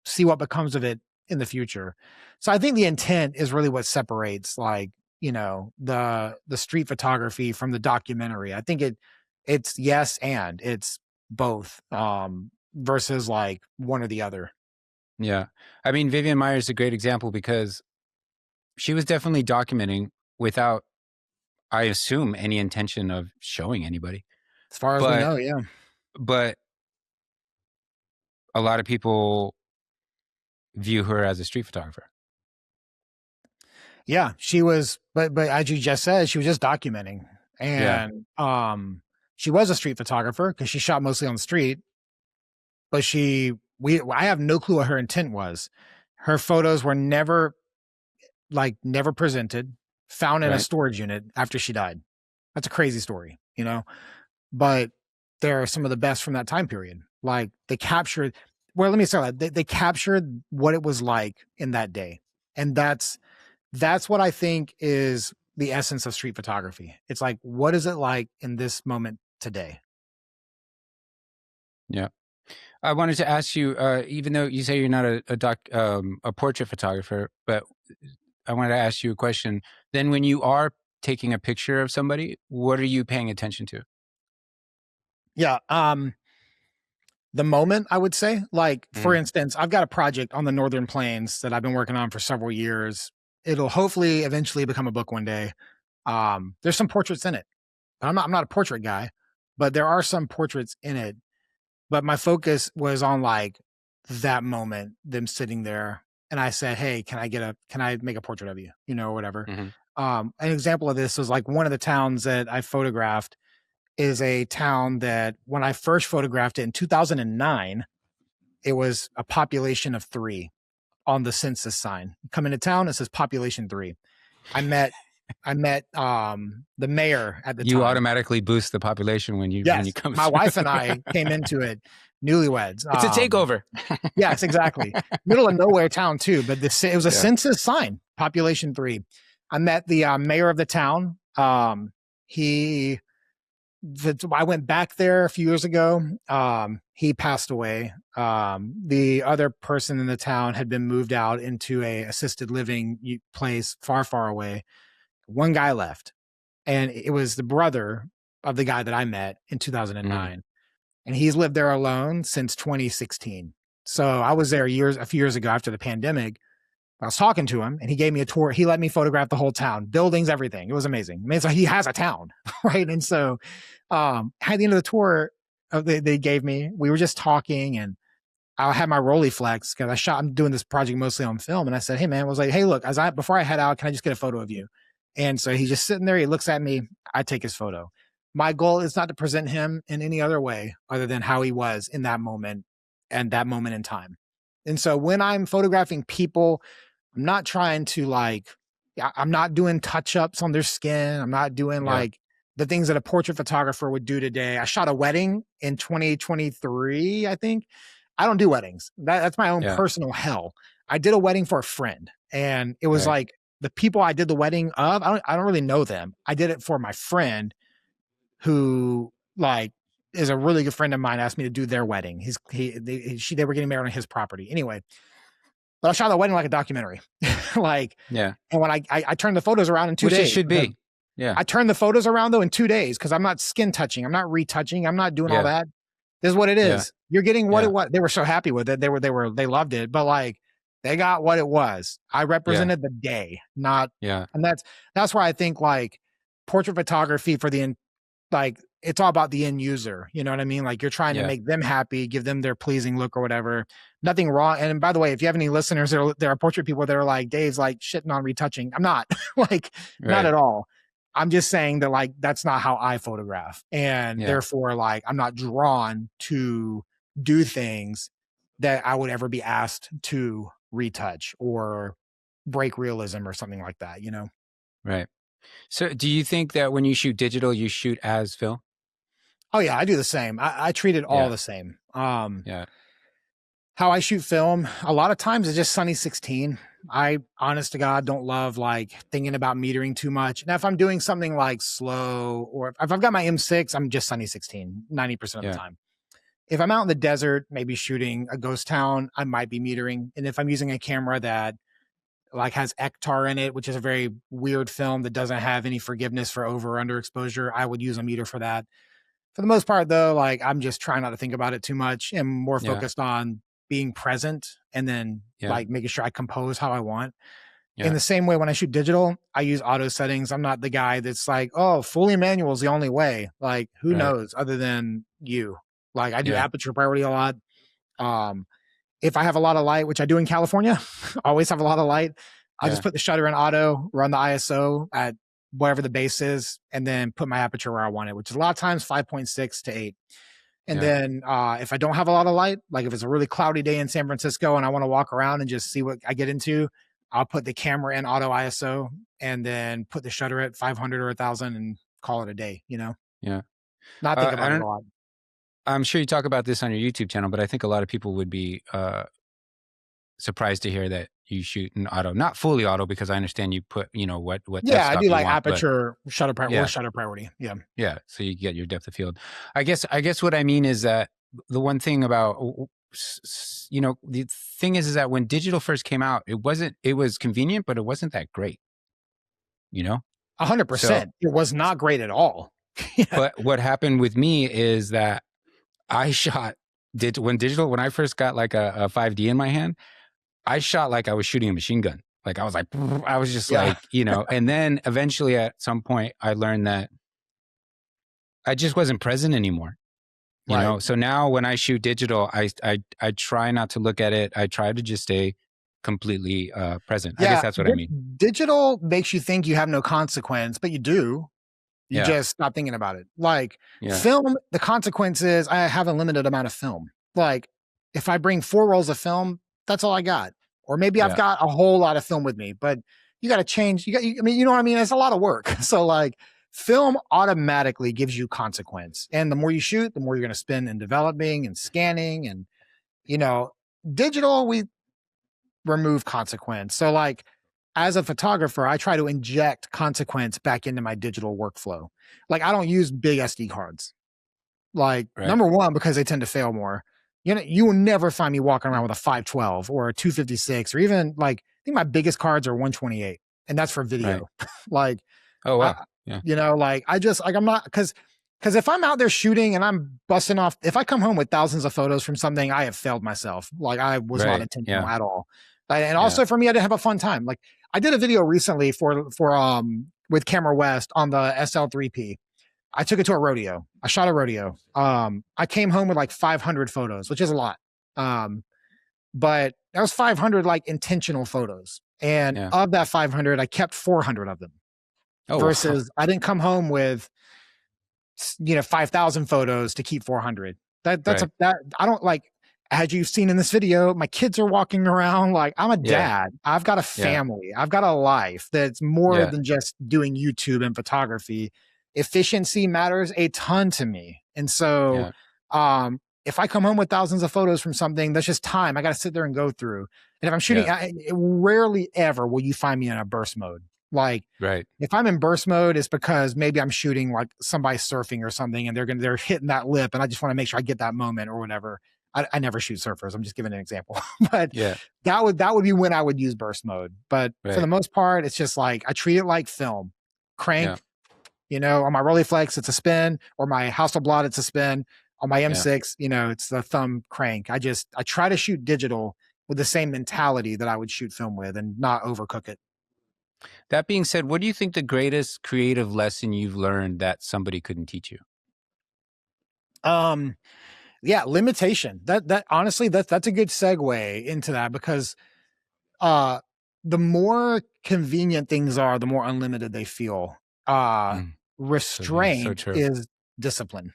see what becomes of it in the future. So I think the intent is really what separates like, the street photography from the documentary. I think it's yes and it's both versus like one or the other. Yeah. I mean, Vivian Myers is a great example because she was definitely documenting without, I assume, any intention of showing anybody. As far as we But know, yeah. but a lot of people view her as a street photographer. Yeah, she was, but as you just said, she was just documenting, Yeah. and she was a street photographer because she shot mostly on the street. But I have no clue what her intent was. Her photos were never presented. found in a Right. storage unit after she died. That's a crazy story, you know? But they're some of the best from that time period. Like they captured, well, let me say that they captured what it was like in that day. And that's what I think is the essence of street photography. It's like, what is it like in this moment today? Yeah. I wanted to ask you, even though you say you're not a portrait photographer, but I wanted to ask you a question. Then when you are taking a picture of somebody, what are you paying attention to? Yeah. The moment, I would say, like, for instance, I've got a project on the Northern Plains that I've been working on for several years. It'll hopefully eventually become a book one day. There's some portraits in it. I'm not a portrait guy, but there are some portraits in it. But my focus was on like that moment, them sitting there. And I said, hey, can I make a portrait of you? You know, or whatever. Mm-hmm. An example of this was like one of the towns that I photographed is a town that when I first photographed it in 2009, it was a population of 3 on the census sign. Come into town, it says population 3. I met the mayor at the You time. automatically boost the population when you come. My wife and I came into it newlyweds. It's a takeover. Yes, exactly. Middle of nowhere town too, but it was a census sign, population 3. I met the mayor of the town. I went back there a few years ago. He passed away. The other person in the town had been moved out into a assisted living place far, far away. One guy left, and it was the brother of the guy that I met in 2009. And he's lived there alone since 2016. So I was there a few years ago after the pandemic. I was talking to him and he gave me a tour. He let me photograph the whole town, buildings, everything. It was amazing. I mean, so he has a town, right? And so at the end of the tour they gave me, we were just talking, and I had my Rolleiflex because I'm doing this project mostly on film. And I said, hey man, I was like, hey, look, before I head out, can I just get a photo of you? And so he's just sitting there. He looks at me. I take his photo. My goal is not to present him in any other way other than how he was in that moment and that moment in time. And so when I'm photographing people, I'm not trying to I'm not doing touch-ups on their skin. I'm not doing like the things that a portrait photographer would do today. I shot a wedding in 2023, I think. I don't do weddings. That's my own personal hell. I did a wedding for a friend, and it was like the people I did the wedding of, I don't really know them. I did it for my friend who is a really good friend of mine, asked me to do their wedding. They were getting married on his property. Anyway, but I shot the wedding like a documentary. And when I turned the photos around in 2 days. Which it should be. Yeah. I turned the photos around though in 2 days because I'm not skin touching. I'm not retouching. I'm not doing all that. This is what it is. Yeah. You're getting what it was. They were so happy with it. They loved it, but they got what it was. I represented the day, not, and that's where I think portrait photography for it's all about the end user. You know what I mean? Like you're trying to make them happy, give them their pleasing look or whatever. Nothing wrong. And by the way, if you have any listeners, there are portrait people that are like, Dave's shitting on retouching. I'm not not at all. I'm just saying that that's not how I photograph. And therefore I'm not drawn to do things that I would ever be asked to retouch or break realism or something like that, you know? Right. So do you think that when you shoot digital, you shoot as film? Oh yeah, I do the same. I treat it all the same. How I shoot film, a lot of times it's just Sunny 16. I, honest to God, don't love thinking about metering too much. Now, if I'm doing something slow, or if I've got my M6, I'm just Sunny 16 90% of the time. If I'm out in the desert, maybe shooting a ghost town, I might be metering. And if I'm using a camera that has Ektar in it, which is a very weird film that doesn't have any forgiveness for over or under exposure, I would use a meter for that. For the most part, though, I'm just trying not to think about it too much and more focused on being present and then making sure I compose how I want. In the same way, when I shoot digital, I use auto settings. I'm not the guy that's oh, fully manual is the only way. Who knows other than you? I do aperture priority a lot. If I have a lot of light, which I do in California, always have a lot of light, I just put the shutter in auto, run the ISO at whatever the base is, and then put my aperture where I want it, which is a lot of times 5.6 to 8. And then if I don't have a lot of light, if it's a really cloudy day in San Francisco and I want to walk around and just see what I get into, I'll put the camera in auto ISO and then put the shutter at 500 or 1,000 and call it a day, Yeah. Not think about it a lot. I'm sure you talk about this on your YouTube channel, but I think a lot of people would be surprised to hear that you shoot in auto, not fully auto, because I understand you put, what Yeah, I f-stop do you like want, but aperture, shutter yeah, shutter priority. Yeah. yeah. So you get your depth of field. I guess what I mean is that the one thing about, the thing is that when digital first came out, it was convenient, but it wasn't that great, 100%. So, It was not great at all. Yeah. but what happened with me is that I shot when I first got like a 5D in my hand, I shot like I was shooting a machine gun. Like I was like, I was just Yeah. like, and then eventually at some point I learned that I just wasn't present anymore. Right. So now when I shoot digital, I try not to look at it. I try to just stay completely present. I guess Yeah. that's what I mean. Digital makes you think you have no consequence, but you do. You Yeah. just stop thinking about it. Like Yeah. film, the consequence is I have a limited amount of film. Like if I bring 4 rolls of film, that's all I got. Or maybe I've Yeah. got a whole lot of film with me, but you got to change. I mean, you know what I mean? It's a lot of work. So like film automatically gives you consequence. And the more you shoot, the more you're going to spend in developing and scanning and, digital, we remove consequence. So like as a photographer, I try to inject consequence back into my digital workflow. Like I don't use big SD cards. Like Right. number one, because they tend to fail more. You will never find me walking around with a 512 or a 256 or even like I think my biggest cards are 128, and that's for video. Right. Like, Oh wow. Yeah. like I just like I'm not because if I'm out there shooting and I'm busting off, if I come home with thousands of photos from something, I have failed myself. Like I was not Right. intentional Yeah. at all. And also for me, I didn't have a fun time. Like I did a video recently for with Camera West on the SL3P. I took it to a rodeo. I shot a rodeo. I came home with like 500 photos, which is a lot. But that was 500 like intentional photos. And Yeah. of that 500, I kept 400 of them. Oh, Versus I didn't come home with 5,000 photos to keep 400. That's Right. that I don't like. As you've seen in this video, my kids are walking around like I'm a Yeah. dad. I've got a family. I've got a life that's more Yeah. than just doing YouTube and photography. Efficiency matters a ton to me. And so if I come home with thousands of photos from something, that's just time. I got to sit there and go through. And if I'm shooting, rarely ever will you find me in a burst mode. Like Right. if I'm in burst mode, it's because maybe I'm shooting like somebody surfing or something and they're hitting that lip and I just want to make sure I get that moment or whatever. I never shoot surfers. I'm just giving an example, but that would be when I would use burst mode. But for the most part, it's just like I treat it like film. Crank, on my Rolleiflex, it's a spin, or my Hasselblad, it's a spin. On my M6, it's the thumb crank. I try to shoot digital with the same mentality that I would shoot film with and not overcook it. That being said, what do you think the greatest creative lesson you've learned that somebody couldn't teach you? Limitation. That honestly, that's a good segue into that because the more convenient things are, the more unlimited they feel. Restraint is discipline.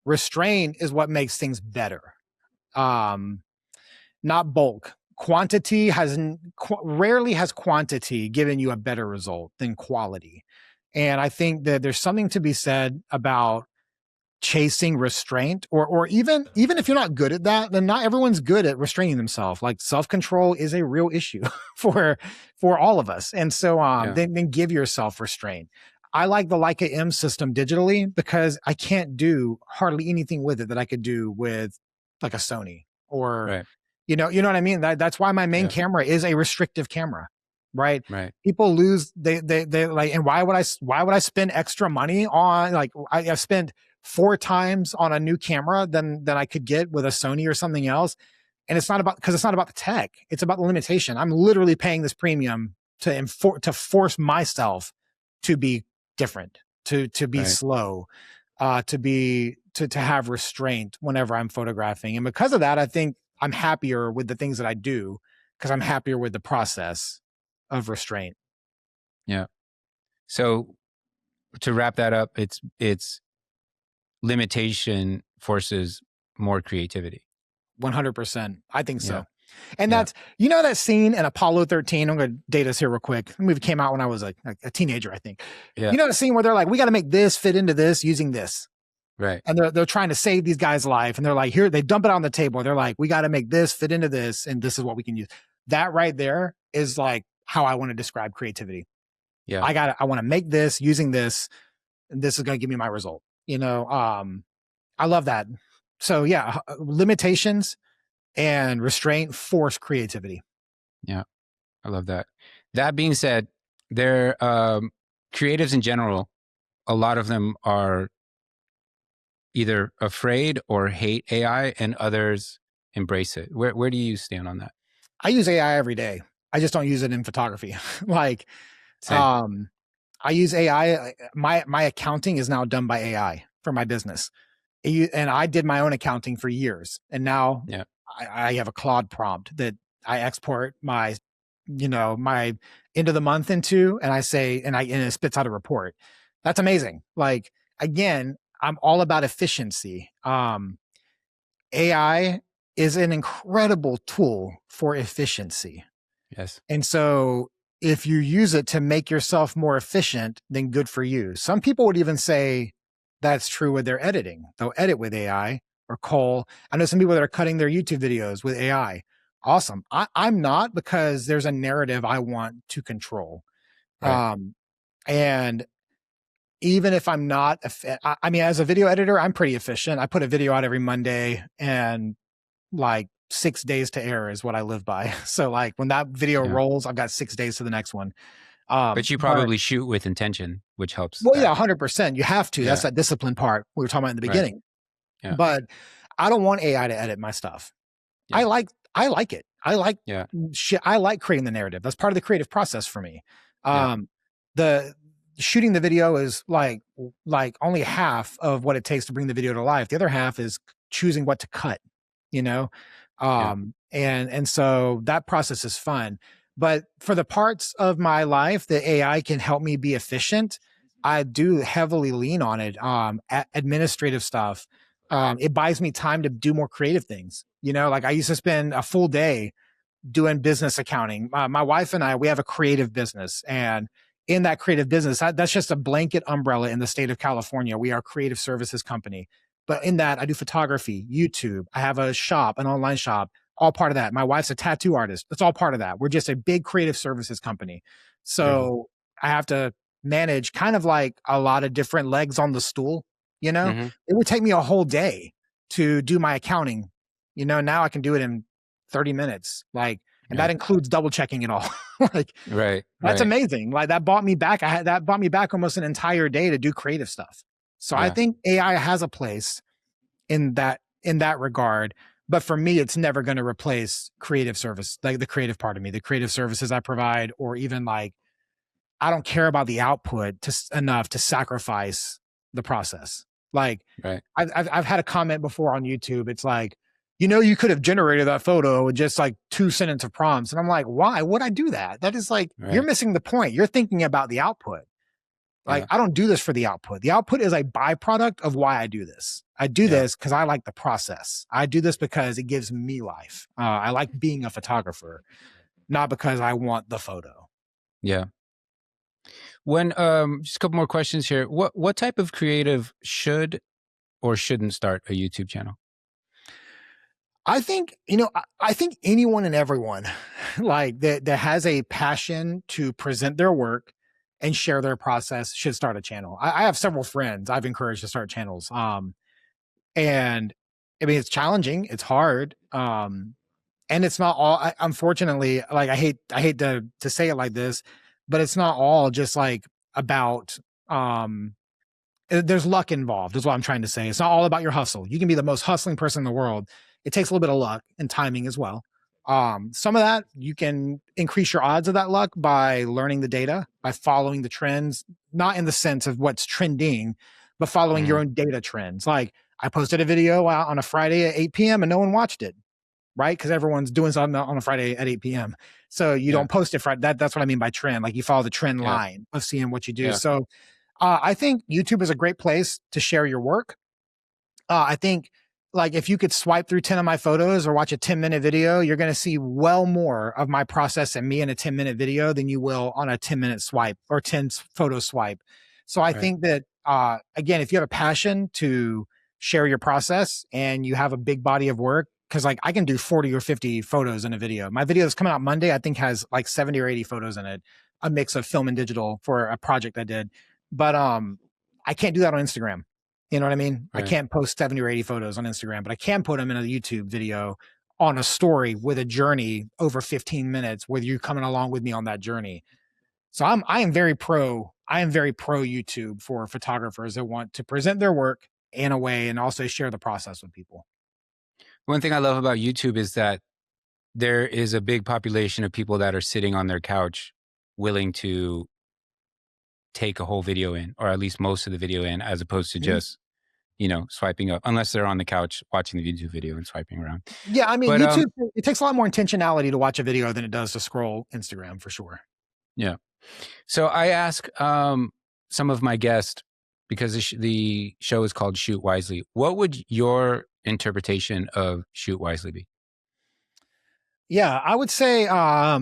Restraint is what makes things better. Not bulk. Quantity rarely has quantity given you a better result than quality. And I think that there's something to be said about chasing restraint or even if you're not good at that, then not everyone's good at restraining themselves. Like self-control is a real issue for all of us. And so then give yourself restraint. I like the Leica M system digitally because I can't do hardly anything with it that I could do with like a Sony or you know what I mean? That's why my main camera is a restrictive camera. Right. People lose they like, and why would I spend extra money on like I've spent 4 times on a new camera than I could get with a Sony or something else. And it's not about the tech. It's about the limitation. I'm literally paying this premium to force myself to be different, to be slow, to have restraint whenever I'm photographing. And because of that, I think I'm happier with the things that I do because I'm happier with the process of restraint. Yeah. So to wrap that up, it's limitation forces more creativity. 100%. I think so. And Yeah. that's, that scene in Apollo 13. I'm going to date us here real quick. The movie came out when I was a teenager, I think. Yeah. The scene where they're like, we got to make this fit into this using this. Right. And they're trying to save these guys' life. And they're like, here, they dump it on the table. They're like, we got to make this fit into this. And this is what we can use. That right there is like how I want to describe creativity. Yeah. I want to make this using this. And this is going to give me my result. I love that. So yeah, limitations and restraint force creativity. Yeah. I love that. That being said, there creatives in general, a lot of them are either afraid or hate AI, and others embrace it. Where do you stand on that? I use AI every day. I just don't use it in photography. Same. I use AI. My accounting is now done by AI for my business. And I did my own accounting for years. And now Yeah. I have a Claude prompt that I export my end of the month into, and I say, and it spits out a report. That's amazing. Like, again, I'm all about efficiency. AI is an incredible tool for efficiency. Yes. And so if you use it to make yourself more efficient, then good for you. Some people would even say that's true with their editing. They'll edit with AI or Cole. I know some people that are cutting their YouTube videos with AI. Awesome. I'm not, because there's a narrative I want to control. Right. And even if I'm not, I mean, as a video editor, I'm pretty efficient. I put a video out every Monday, and like 6 days to air is what I live by. So like when that video rolls, I've got 6 days to the next one. But you probably shoot with intention, which helps. Well, yeah, 100%. You have to. That's that discipline part we were talking about in the beginning. Right. Yeah. But I don't want AI to edit my stuff. Yeah. I like it. I like shit. I like creating the narrative. That's part of the creative process for me. The shooting the video is like only half of what it takes to bring the video to life. The other half is choosing what to cut, and so that process is fun. But for the parts of my life that AI can help me be efficient, I do heavily lean on it. Administrative stuff. It buys me time to do more creative things. Like I used to spend a full day doing business accounting. My wife and I, we have a creative business, and in that creative business, that's just a blanket umbrella in the state of California. We are a creative services company. But in that, I do photography, YouTube. I have a shop, an online shop, all part of that. My wife's a tattoo artist. That's all part of that. We're just a big creative services company. So I have to manage kind of like a lot of different legs on the stool. It would take me a whole day to do my accounting. Now I can do it in 30 minutes. And that includes double checking it all. That's amazing. Like that bought me back. That bought me back almost an entire day to do creative stuff. So I think AI has a place in that regard. But for me, it's never going to replace creative service, like the creative part of me, the creative services I provide, or even like, I don't care about the output enough to sacrifice the process. I've had a comment before on YouTube. It's like, you could have generated that photo with just like 2 sentences of prompts. And I'm like, why would I do that? That is like, you're missing the point. You're thinking about the output. I don't do this for the output. The output is a byproduct of why I do this. I do this because I like the process. I do this because it gives me life. I like being a photographer, not because I want the photo. Yeah. When just a couple more questions here. What type of creative should or shouldn't start a YouTube channel? I think, I think anyone and everyone that has a passion to present their work and share their process should start a channel. I have several friends I've encouraged to start channels. And I mean, it's challenging. It's hard. And it's not all, unfortunately, like I hate to say it like this, but it's not all just like about, there's luck involved is what I'm trying to say. It's not all about your hustle. You can be the most hustling person in the world. It takes a little bit of luck and timing as well. Some of that you can increase your odds of that luck by learning the data, by following the trends, not in the sense of what's trending, but following your own data trends. Like I posted a video on a Friday at 8 p.m. and no one watched it, right? Because everyone's doing something on a Friday at 8 p.m. So you don't post it Friday. That's what I mean by trend. Like you follow the trend line of seeing what you do. So I think YouTube is a great place to share your work. I think like if you could swipe through 10 of my photos or watch a 10-minute video, you're going to see well more of my process and me in a 10-minute video than you will on a 10-minute swipe or 10 photo swipe. So I Right. think that, again, if you have a passion to share your process and you have a big body of work, because like I can do 40 or 50 photos in a video. My video that's coming out Monday, I think has like 70 or 80 photos in it, a mix of film and digital for a project I did. But I can't do that on Instagram. You know what I mean? I Right. can't post 70 or 80 photos on Instagram, but I can put them in a YouTube video on a story with a journey over 15 minutes with you coming along with me on that journey. So I am very pro YouTube for photographers that want to present their work in a way and also share the process with people. One thing I love about YouTube is that there is a big population of people that are sitting on their couch willing to take a whole video in, or at least most of the video in, as opposed to just, swiping up, unless they're on the couch watching the YouTube video and swiping around. Yeah, I mean, But YouTube, it takes a lot more intentionality to watch a video than it does to scroll Instagram for sure. yeah. So I ask some of my guests, because the show is called Shoot Wisely, what would your interpretation of Shoot Wisely be? Yeah, I would say a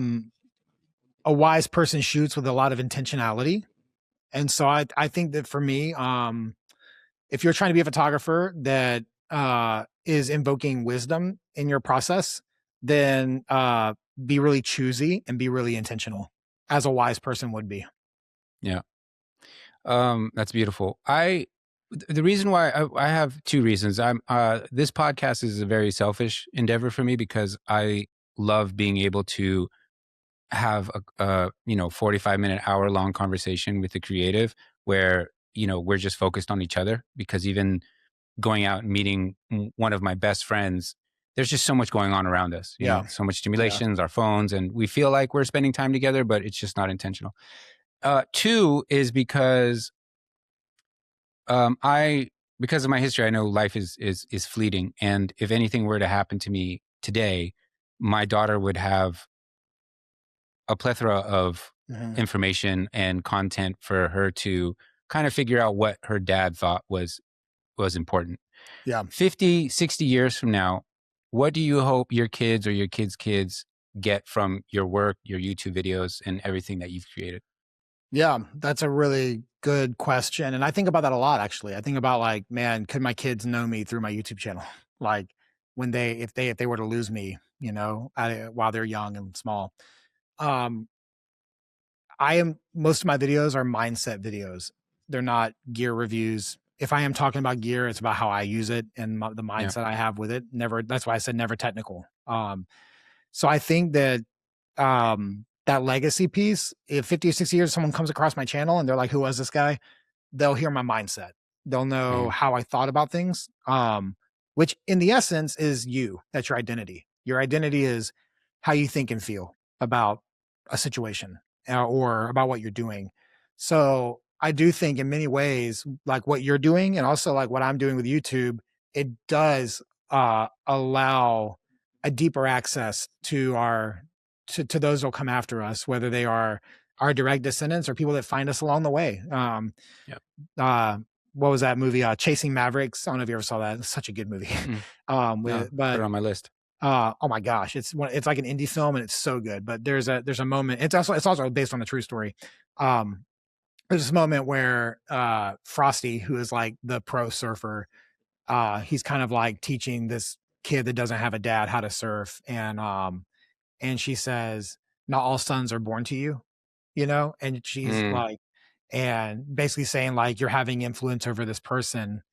wise person shoots with a lot of intentionality. And so I think that for me, if you're trying to be a photographer that is invoking wisdom in your process, then be really choosy and be really intentional, as a wise person would be. Yeah. That's beautiful. The reason why I have two reasons. This podcast is a very selfish endeavor for me because I love being able to have a 45-minute, hour-long conversation with the creative where, we're just focused on each other, because even going out and meeting one of my best friends, there's just so much going on around us, so much stimulations, our phones, and we feel like we're spending time together, but it's just not intentional. Two is because because of my history, I know life is fleeting. And if anything were to happen to me today, my daughter would have a plethora of information and content for her to kind of figure out what her dad thought was important. Yeah. 50, 60 years from now, what do you hope your kids or your kids' get from your work, your YouTube videos, and everything that you've created? Yeah, that's a really good question. And I think about that a lot, actually. I think about like, man, could my kids know me through my YouTube channel? Like when if they were to lose me, while they're young and small. Um, most of my videos are mindset videos. They're not gear reviews. If I am talking about gear, it's about how I use it and the mindset I have with it. That's why I said never technical. So I think that that legacy piece, if 50 or 60 years someone comes across my channel and they're like, who was this guy? They'll hear my mindset. They'll know how I thought about things. Which in the essence is you. That's your identity. Your identity is how you think and feel about a situation or about what you're doing. So I do think in many ways, like what you're doing and also like what I'm doing with YouTube, it does allow a deeper access to to those who'll come after us, whether they are our direct descendants or people that find us along the way. What was that movie? Chasing Mavericks. I don't know if you ever saw that. It's such a good movie. Put it on my list. Oh my gosh, it's like an indie film and it's so good. But there's a moment. It's also based on a true story. There's this moment where Frosty, who is like the pro surfer, he's kind of like teaching this kid that doesn't have a dad how to surf, and she says, "Not all sons are born to you," and she's like, and basically saying like you're having influence over this person.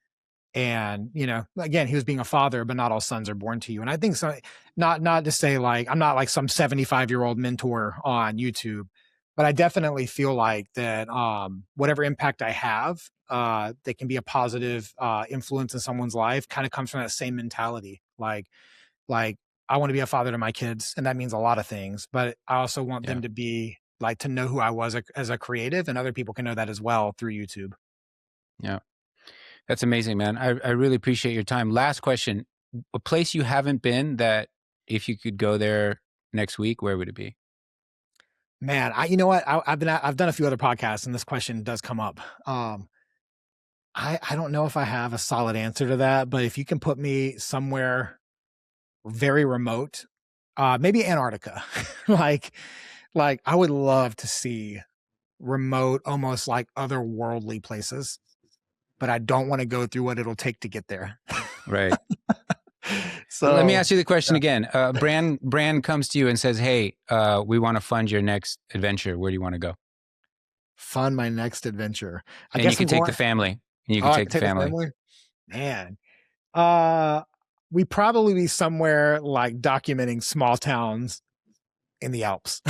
And again, he was being a father, but not all sons are born to you. And I think so. Not to say like I'm not like some 75-year-old mentor on YouTube, but I definitely feel like that whatever impact I have that can be a positive influence in someone's life kind of comes from that same mentality. Like I want to be a father to my kids, and that means a lot of things. But I also want them to be like to know who I was as a creative, and other people can know that as well through YouTube. Yeah. That's amazing, man. I really appreciate your time. Last question. A place you haven't been that if you could go there next week, where would it be? Man, you know what? I've done a few other podcasts and this question does come up. I don't know if I have a solid answer to that, but if you can put me somewhere very remote, maybe Antarctica, like I would love to see remote, almost like otherworldly places, but I don't want to go through what it'll take to get there. Right. So Let me ask you the question again. Brand comes to you and says, hey, we want to fund your next adventure. Where do you want to go? fund my next adventure. I And guess you can take the family. And you can I take the family. Man, we probably be somewhere like documenting small towns in the Alps,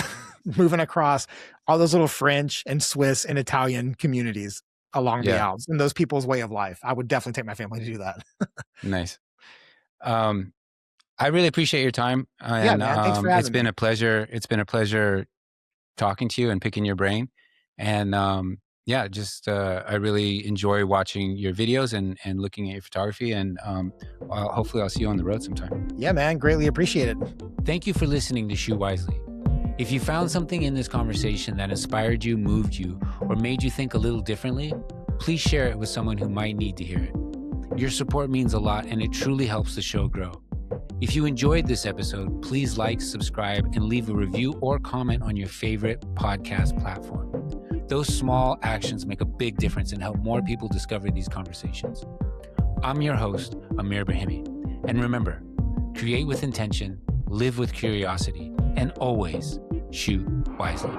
moving across all those little French and Swiss and Italian communities along the Yeah. Alps and those people's way of life. I would definitely take my family to do that. Nice. I really appreciate your time. And Yeah, man. Thanks for having it's been me. a pleasure. It's been a pleasure talking to you and picking your brain. And yeah, just I really enjoy watching your videos and looking at your photography. And hopefully I'll see you on the road sometime. Yeah, man. Greatly appreciate it. Thank you for listening to Shoot Wisely. If you found something in this conversation that inspired you, moved you, or made you think a little differently, please share it with someone who might need to hear it. Your support means a lot, and it truly helps the show grow. If you enjoyed this episode, please like, subscribe, and leave a review or comment on your favorite podcast platform. Those small actions make a big difference and help more people discover these conversations. I'm your host, Amir Brahimi. And remember, create with intention, live with curiosity, and always shoot wisely.